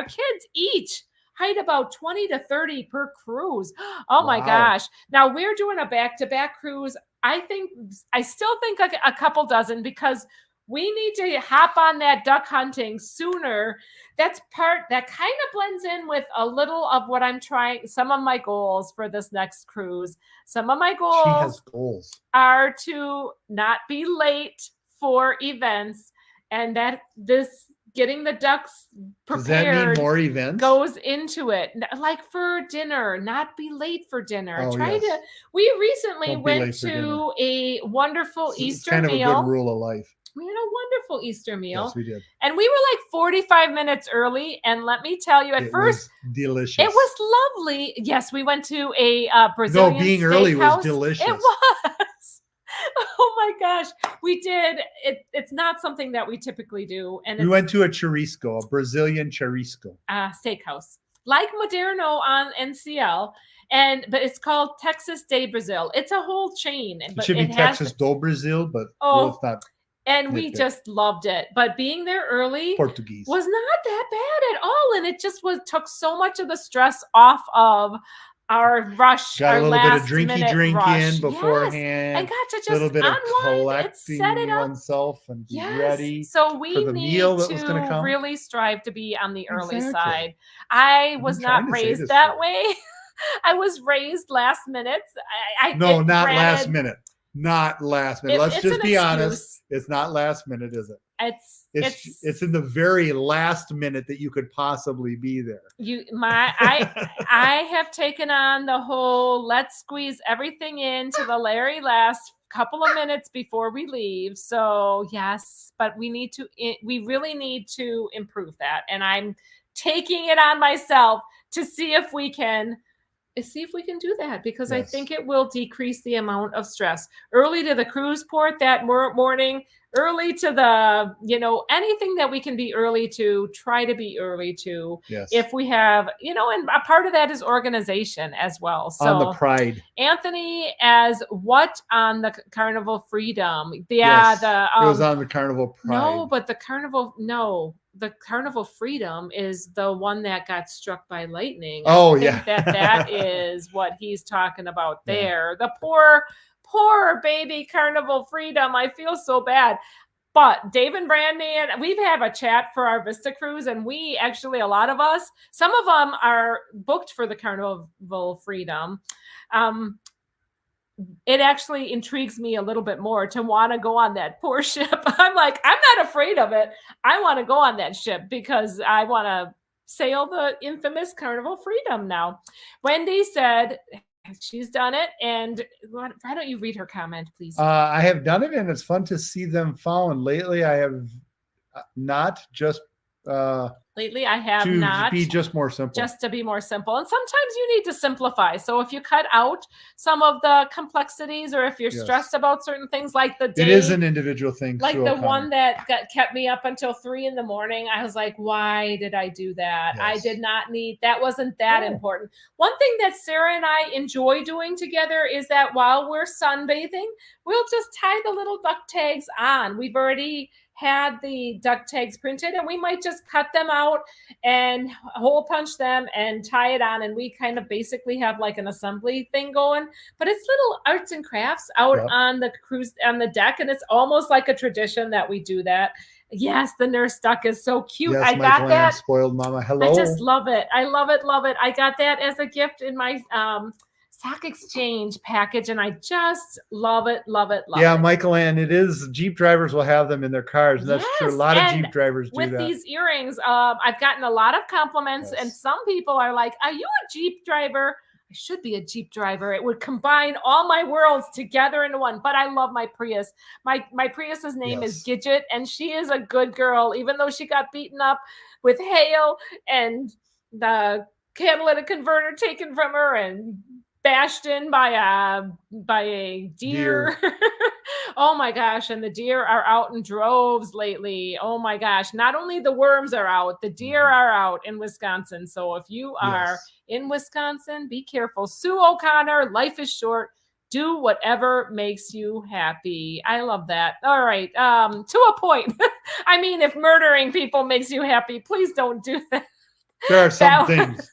kids each hide about 20 to 30 per cruise. Oh my Wow. gosh. Now we're doing a back-to-back cruise. I still think a couple dozen because we need to hop on that duck hunting sooner. That kind of blends in with a little of what I'm trying. Some of my goals for this next cruise. Some of my She has goals goals. are to not be late for events, and that this getting the ducks Does that mean prepared more events? goes into it. Like for dinner, not be late for dinner. Oh, yes. We recently Don't be went late for to a wonderful It's Easter kind meal. of a good rule of life. We had a wonderful Easter meal. Yes, we did. And we were like 45 minutes early. And let me tell you, at first, was delicious. it was lovely. Yes, we went to a Brazilian No, being early was steakhouse. delicious. It was. Oh my gosh. We did. It's not something that we typically do. And We went to a churrasco, a Brazilian churrasco. Steakhouse. Like Moderno on NCL. But it's called Texas de Brazil. It's a whole chain. It But should be has Texas do Brazil, but it's not and we nitpick. just loved it. But being there early Portuguese. was not that bad at all. And it just took so much of the stress off of our rush. Got our a little bit of last drinky minute drink rush. in Yes, beforehand. and got to A just little bit of unwind. It collecting set it up. oneself and be Yes. ready. So we for the need meal that was gonna to come. really strive to be on the early Exactly. side. I I've was been trying not to say raised this that for- way. I was raised last minute. No, not last granted, minute. Not last minute. Let's it's just an be honest. excuse. It's not last minute, is it? It's in the very last minute that you could possibly be there. I have taken on the whole let's squeeze everything into the very last couple of minutes before we leave. So yes, but we really need to improve that. And I'm taking it on myself to see if we can do that, because I think it will decrease the amount of stress. Early to the cruise port that morning, early to the, anything that we can be early to, try to be early to. Yes. If we have, and a part of that is organization as well. So on the Pride. Anthony, as what on the Carnival Freedom? It was on the Carnival Pride. No, but the Carnival Freedom is the one that got struck by lightning. Oh, I think that is what he's talking about there. The poor baby Carnival Freedom. I feel so bad. But Dave and Brandon, we've had a chat for our Vista Cruise, and we actually, a lot of us, some of them are booked for the Carnival Freedom. It actually intrigues me a little bit more to want to go on that poor ship. I'm like, I'm not afraid of it. I want to go on that ship because I want to sail the infamous Carnival Freedom now. Wendy said she's done it. And why don't you read her comment, please? I have done it, and it's fun to see them found. Lately, I have not just... Lately, I have not. To be just more simple. Just to be more simple. And sometimes you need to simplify. So if you cut out some of the complexities, or if you're stressed about certain things, like the day. It is an individual thing. Like the one that kept me up until 3 a.m. I was like, why did I do that? Yes. I did not need, that wasn't that important. One thing that Sarah and I enjoy doing together is that while we're sunbathing, we'll just tie the little duck tags on. We've already had the duck tags printed, and we might just cut them out and hole punch them and tie it on, and we kind of basically have like an assembly thing going. But it's little arts and crafts out on the cruise, on the deck, and it's almost like a tradition that we do that. Yes, the nurse duck is so cute. Yes, I got that. Spoiled mama. Hello. I just love it. I love it. I got that as a gift in my stock exchange package, and I just love it. Yeah, Michael Ann, it is, Jeep drivers will have them in their cars, and that's true. A lot of Jeep drivers do that. With these earrings, I've gotten a lot of compliments, and some people are like, are you a Jeep driver? I should be a Jeep driver. It would combine all my worlds together into one. But I love my Prius. My Prius's name is Gidget, and she is a good girl, even though she got beaten up with hail and the catalytic converter taken from her and bashed in by a deer. Oh my gosh. And the deer are out in droves lately. Oh my gosh. Not only the worms are out, the deer are out in Wisconsin. So if you are in Wisconsin, be careful. Sue O'Connor, life is short. Do whatever makes you happy. I love that. All right. To a point. I mean, if murdering people makes you happy, please don't do that. There are some things.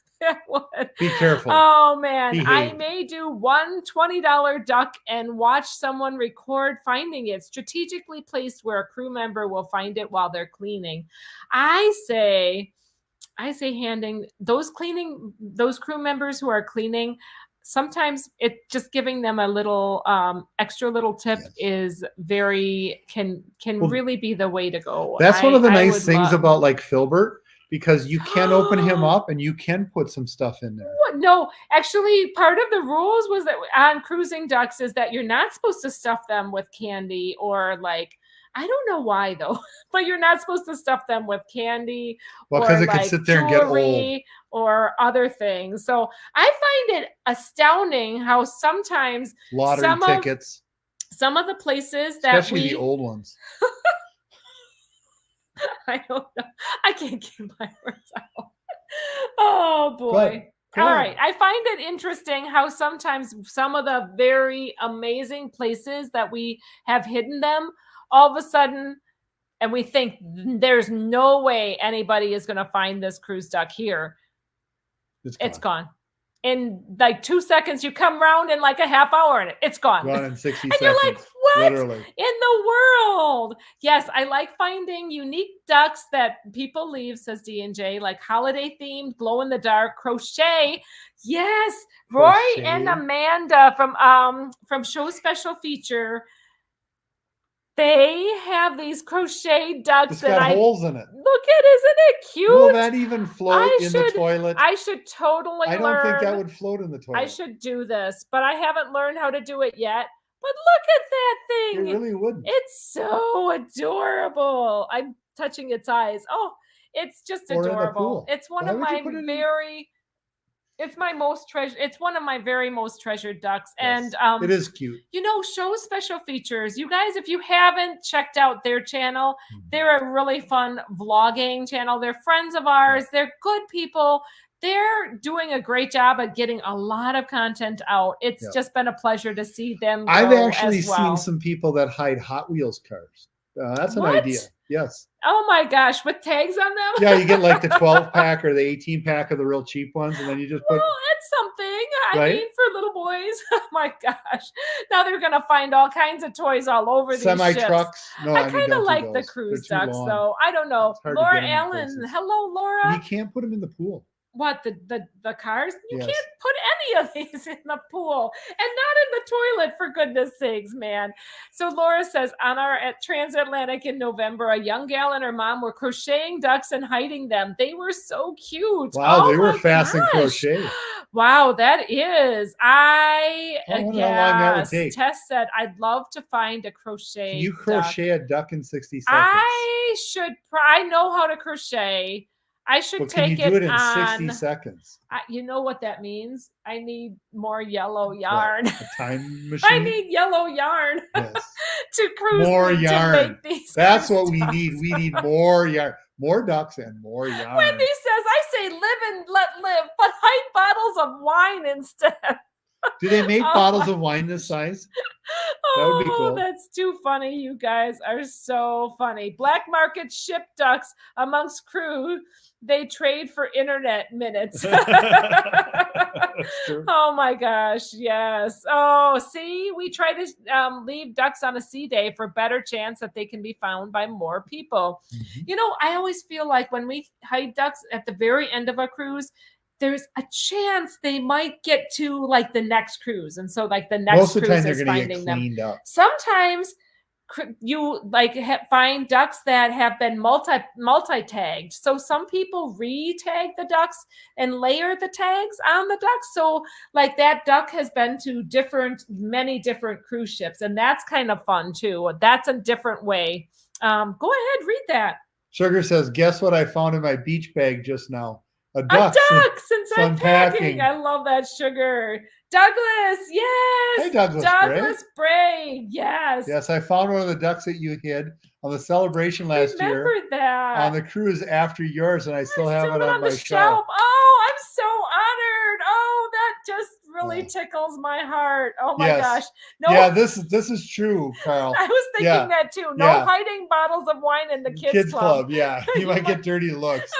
Be careful. Oh man, Behave. I may do one $20 duck and watch someone record finding it strategically placed where a crew member will find it while they're cleaning. I say handing those crew members who are cleaning, sometimes it just giving them a little extra little tip is can really be the way to go. That's one of the nice things about like Filbert, because you can open him up and you can put some stuff in there. No, actually, part of the rules was that on cruising ducks is that you're not supposed to stuff them with candy or like, I don't know why though, but you're not supposed to stuff them with candy. Well, because it can sit there and get old. Or other things. So I find it astounding how sometimes lottery tickets, some of the places that especially the old ones. I don't know. I can't get my words out. Oh boy. All right. I find it interesting how sometimes some of the very amazing places that we have hidden them, all of a sudden, and we think there's no way anybody is going to find this cruise duck here. It's gone. In like 2 seconds, you come around in like a half hour and it's gone. Gone in 60 and seconds. You're like, what literally in the world? Yes, I like finding unique ducks that people leave, says D&J, like holiday themed, glow in the dark, crochet. Yes, Roy and Amanda from Show Special Feature. They have these crochet ducks It's and got holes in it. look at, isn't it cute? Will that even float I in should- the toilet? I should totally I don't think that would float in the toilet. I should do this, but I haven't learned how to do it yet. But look at that It thing. really wouldn't. It's so adorable. I'm touching its eyes. Oh, it's just Or in the adorable. pool. It's one Why of would you my put it in- very it's my most treasured. It's one of my very most treasured ducks. Yes, And it is cute. you know, show special features. You guys, if you haven't checked out their channel, Mhm. they're a really fun vlogging channel. They're friends of ours. They're good people. They're doing a great job at getting a lot of content out. It's Yeah. just been a pleasure to see them I've grow actually as well. seen some people that hide Hot Wheels cars. That's an What? idea. Yes. Oh my gosh, with tags on them? Yeah, you get like the 12 pack or the 18 pack of the real cheap ones, and then you just put. Well, it's something. I Right? mean, for little boys. Oh my gosh. Now they're going to find all kinds of toys all over these Semi ships. trucks. No, I mean, kind don't of do like the those. cruise They're too ducks, long. though. I don't know. It's hard to Laura get 'em in Allen. places. Hello, Laura. You can't put them in the pool. What, the cars? You Yes. can't put any of these in the pool and not in the toilet, for goodness sakes, man. So Laura says, on our at Transatlantic in November, a young gal and her mom were crocheting ducks and hiding them. They were so cute. Wow, Oh they were my fast and gosh. crochet. Wow, that is. I wonder how long that would guess. take. Tess said, I'd love to find a crochet. Can you duck. crochet a duck in 60 seconds? I should. I know how to crochet. I should But can you take do it in on. 60 seconds? You know what that means? I need more yellow yarn. A time machine? I need yellow yarn Yes. to cruise. More to yarn. make these That's cruise what we ducks. need. We need more yarn. More ducks and more yarn. Wendy says, I say live and let live, but hide bottles of wine instead. Do they make Oh bottles my of wine this size? That would be Oh, cool. that's too funny. You guys are so funny. Black market ship ducks amongst crew. They trade for internet minutes. That's true. Oh my gosh, yes. Oh, see, we try to leave ducks on a sea day for better chance that they can be found by more people. Mhm. You know, I always feel like when we hide ducks at the very end of a cruise, there's a chance they might get to like the next cruise. And so like the next Most of the time cruise they're is going to finding get them. cleaned up. Sometimes you like find ducks that have been multi-tagged. So some people re-tag the ducks and layer the tags on the ducks. So like that duck has been to many different cruise ships, and that's kind of fun too. That's a different way. Go ahead, read that. Sugar says, guess what I found in my beach bag just now? A A duck. duck since I'm unpacking. packing. I love that, Sugar. Douglas, yes. Hey, Douglas Bray. Yes. Yes, I found one of the ducks that you hid on the celebration last year Remember that. on the cruise after yours, and I still have Still it on my the shelf. Oh, I'm so honored. Oh, that just really Yeah. tickles my heart. Oh my Yes. gosh. No, Yeah, this is true, Carl. I was thinking Yeah. that too. No Yeah. hiding bottles of wine in the kids club. Yeah. You might get dirty looks.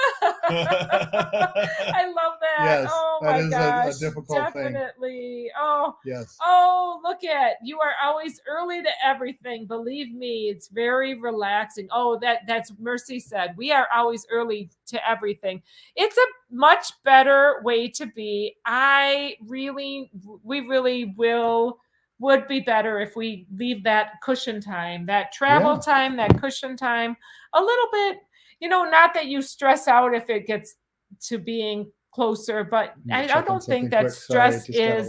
I love that. Yes, oh that my is a gosh. difficult thing. Definitely. Oh. Yes. Oh, look at you are always early to everything. Believe me, it's very relaxing. Oh, that's Mercy said. We are always early to everything. It's a much better way to be. We really would be better if we leave that cushion time, that travel Yeah. time, that cushion time a little bit, not that you stress out if it gets to being closer, but I don't think that stress is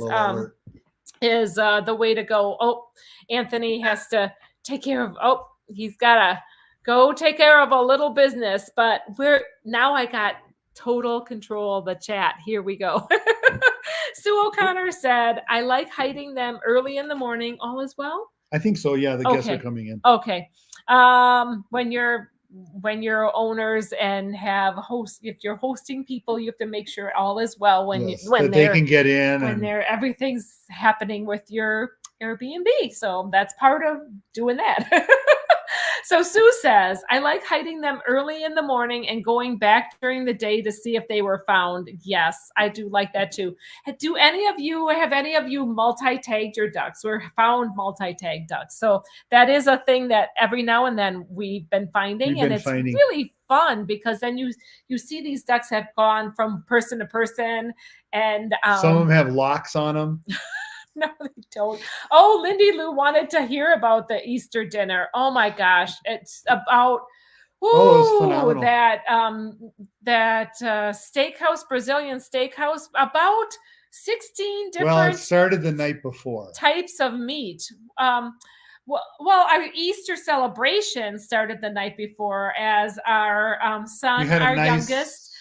the way to go. Oh, Anthony has to take care of, he's got to go take care of a little business, but I got total control of the chat. Here we go. Sue O'Connor said, I like hiding them early in the morning. All is well? I think so. Yeah, the guests are coming in. Okay. When you're owners and if you're hosting people, you have to make sure all is well when they can get in when everything's happening with your Airbnb. So that's part of doing that. So Sue says, I like hiding them early in the morning and going back during the day to see if they were found. Yes, I do like that too. Have any of you multi-tagged your ducks or found multi-tagged ducks? So that is a thing that every now and then we've been finding, it's really fun because then you see these ducks have gone from person to person, and some of them have locks on them. No, they don't. Oh, Lindy Lou wanted to hear about the Easter dinner. Oh my gosh. It's about Oh, it was ooh, phenomenal. that steakhouse, Brazilian steakhouse, about 16 Well, it different started the night before. types of meat. Well, our Easter celebration started the night before as our son, We had a our nice- youngest,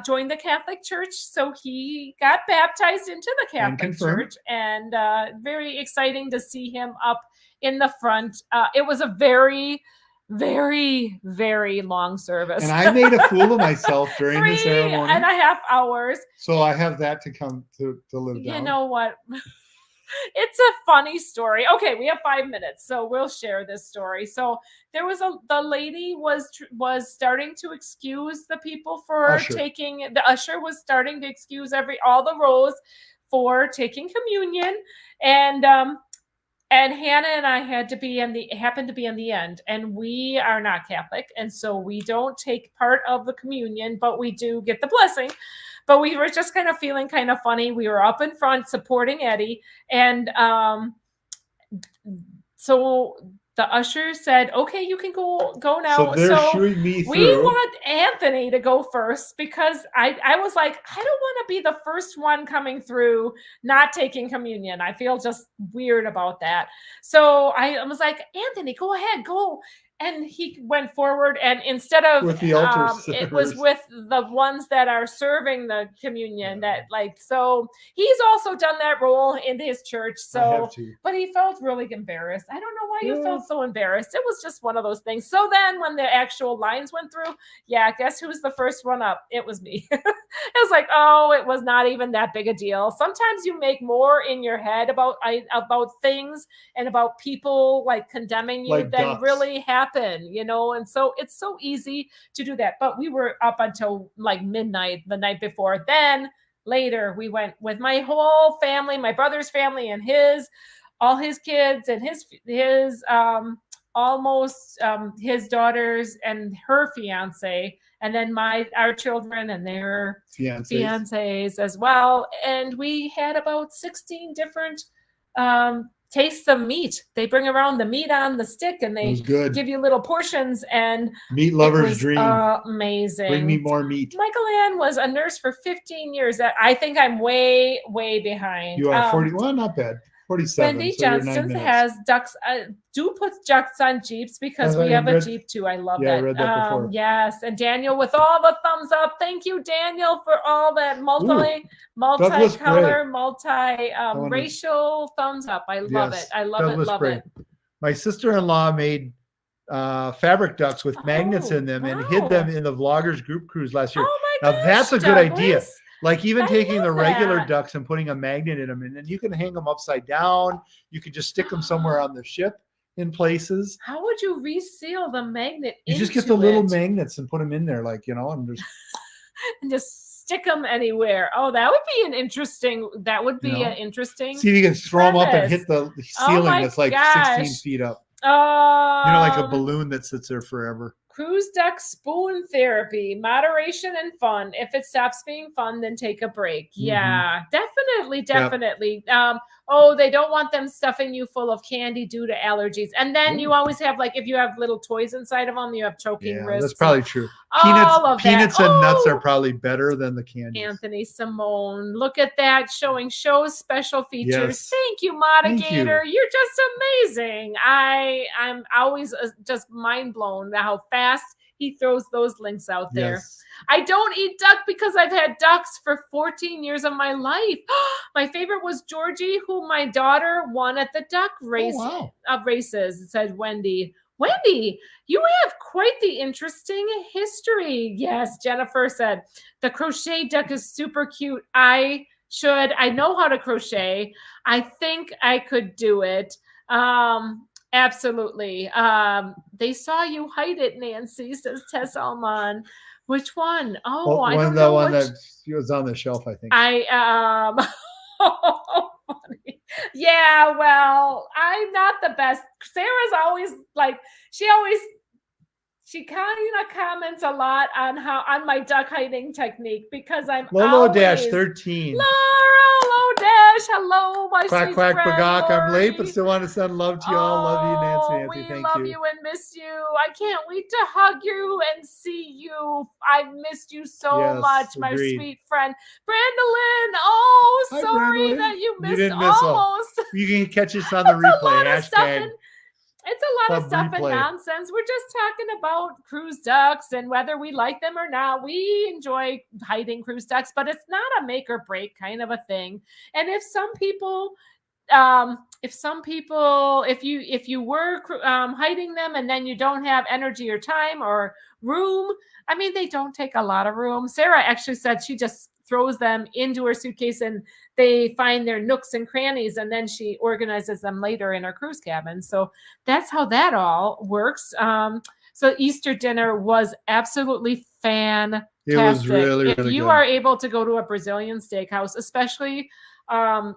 joined the Catholic Church. So he got baptized into the Catholic confirmed. Church, and very exciting to see him up in the front. It was a very, very, very long service. And I made a fool of myself during the ceremony. 3.5 hours. So I have that to come to live down. You know what? It's a funny story. Okay, we have 5 minutes, so we'll share this story. So there was the lady was starting to excuse the people for Usher. taking, the usher was starting to excuse all the rows for taking communion, and Hannah and I happened to be in the end, and we are not Catholic, and so we don't take part of the communion, but we do get the blessing. But we were just kind of feeling kind of funny. We were up in front supporting Eddie, and so the usher said, "Okay, you can go now." So they're shooing me through. We want Anthony to go first because I was like, I don't want to be the first one coming through not taking communion. I feel just weird about that. So I was like, Anthony, go ahead, go. And he went forward, and instead of With the altar it was servers. with the ones that are serving the communion. So he's also done that role in his church. I have So, to. but he felt really embarrassed. I don't know why you Yeah. felt so embarrassed. It was just one of those things. So then, when the actual lines went through, yeah, guess who's the first one up? It was me. It was like, oh, it was not even that big a deal. Sometimes you make more in your head about things and about people like condemning you Like than ducks. really happen, and so it's so easy to do that. But we were up until like midnight the night before. Then later we went with my whole family, my brother's family, and all his kids, and his his daughters and her fiance, and then our children and their fiancés as well. And we had about 16 different tastes of meat. They bring around the meat on the stick, and they give you little portions, and meat lover's dream. Amazing. Bring me more meat. Michael Ann was a nurse for 15 years. I think I'm way, way behind. You are 40. Well, not bad. 47. Wendy so you're 9 Johnston minutes. has ducks. Do put ducks on Jeeps because we have a Jeep too. I love that. I read that before. Yes, and Daniel with all the thumbs up. Thank you, Daniel, for all that multi-color, multi-racial thumbs up. I love it. I love it. My sister-in-law made fabric ducks with magnets in them and hid them in the vloggers group cruise last year. Oh my gosh, now that's a good idea. Like even I taking the love regular that. ducks and putting a magnet in them, and then you can hang them upside down. You could just stick them somewhere on the ship in places. How would you reseal the magnet? You just get the little magnets and put them in there, and just stick them anywhere. Oh, that would be an interesting. See if you can throw them up and hit the ceiling that's like 16 feet up. Like a balloon that sits there forever. Cruise duck spoon therapy, moderation and fun. If it stops being fun, then take a break. Yeah, definitely. Yep. They don't want them stuffing you full of candy due to allergies. And then you always have, like, if you have little toys inside of them, you have choking wrists. That's probably true. Peanuts and nuts are probably better than the candy. Anthony Simone, look at that, showing shows special features. Yes. Thank you, Modigator. You're just amazing. I'm always just mind blown how fast he throws those links out there. Yes. I don't eat duck because I've had ducks for 14 years of my life. My favorite was Georgie, who my daughter won at the duck races. It said Wendy. Wendy, you have quite the interesting history. Yes, Jennifer said, the crochet duck is super cute. I know how to crochet. I think I could do it. Absolutely. They saw you hide it, Nancy, says Tess Alman. Which one? I don't know. The one that was on the shelf, I think. Funny. Yeah, well, I'm not the best. Sarah's always like, she kind of comments a lot on my duck hiding technique because I'm Lolo-13. Laura Lodash Hello, my Quack, sweet quack, friend, bagok. I'm late, but Lori. still want to send love to you all. Love you, Nancy. Oh, Nancy, we thank love you. you and miss you. I can't wait to hug you and see you. I've missed you so Yes, much, my agreed. sweet friend. Brandolyn, oh, Hi, sorry Brandolyn. that you You missed didn't miss all. almost. You can catch us on the It's a replay. lot of stuff Hashtag and it's a lot of Club stuff and replay. nonsense. We're just talking about cruise ducks and whether we like them or not. We enjoy hiding cruise ducks, but it's not a make or break kind of a thing. And if some people if you were hiding them and then you don't have energy or time or room, I mean, they don't take a lot of room. Sarah actually said she just throws them into her suitcase and they find their nooks and crannies, and then she organizes them later in her cruise cabin. So that's how that all works. So Easter dinner was absolutely fantastic. It was really, if really you good. are able to go to a Brazilian steakhouse, especially,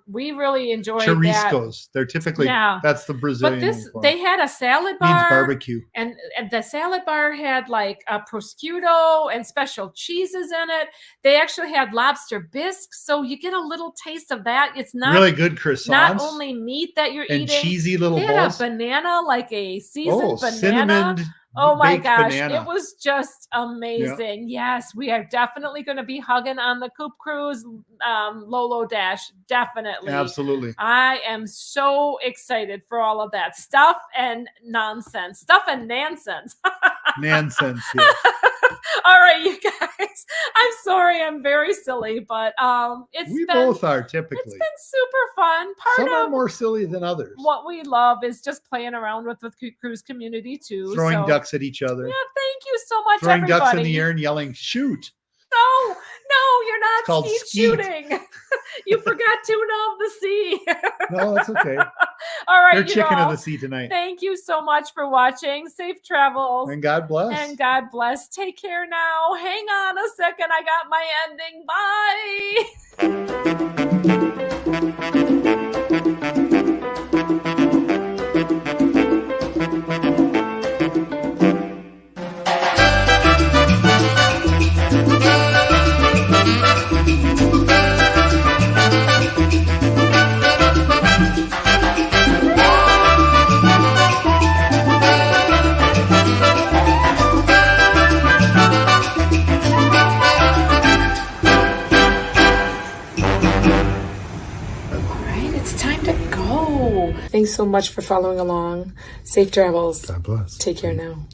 we really enjoyed that. Choriscos. They're typically, Yeah. that's the Brazilian But this, name for they them. had a salad Means bar, barbecue. and the salad bar had like a prosciutto and special cheeses in it. They actually had lobster bisques, so you get a little taste of that. It's not Really good croissants. not only meat that you're and eating. cheesy little They had balls. a banana, like a seasoned banana. Cinnamon. Oh my baked gosh, banana. it was just amazing. Yes, we are definitely going to be hugging on the Coop Cruise, Lolo Dash. Definitely. Absolutely. I am so excited for all of that stuff and nonsense. Stuff and nonsense. Nonsense. Yes. All right, you guys. I'm sorry, I'm very silly, but We both are typically. it's been super fun. Some Part are of more silly than others. what we love is just playing around with the cruise community too. Throwing so, ducks at each other. Yeah, thank you so much, Throwing everybody. ducks in the air and yelling, shoot. No, you're not called skeet skeet. shooting. You forgot tuna of the sea. No, that's okay. All right, They're you chicken all, of the sea tonight. thank you so much for watching. Safe travels. And God bless. And God bless. Take care now. Hang on a second. I got my ending. Bye. It's time to go. Thanks so much for following along. Safe travels. God bless. Take care now.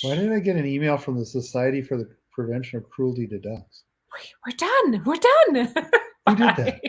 Why did I get an email from the Society for the Prevention of Cruelty to Ducks? We're done. We're done. Who did that?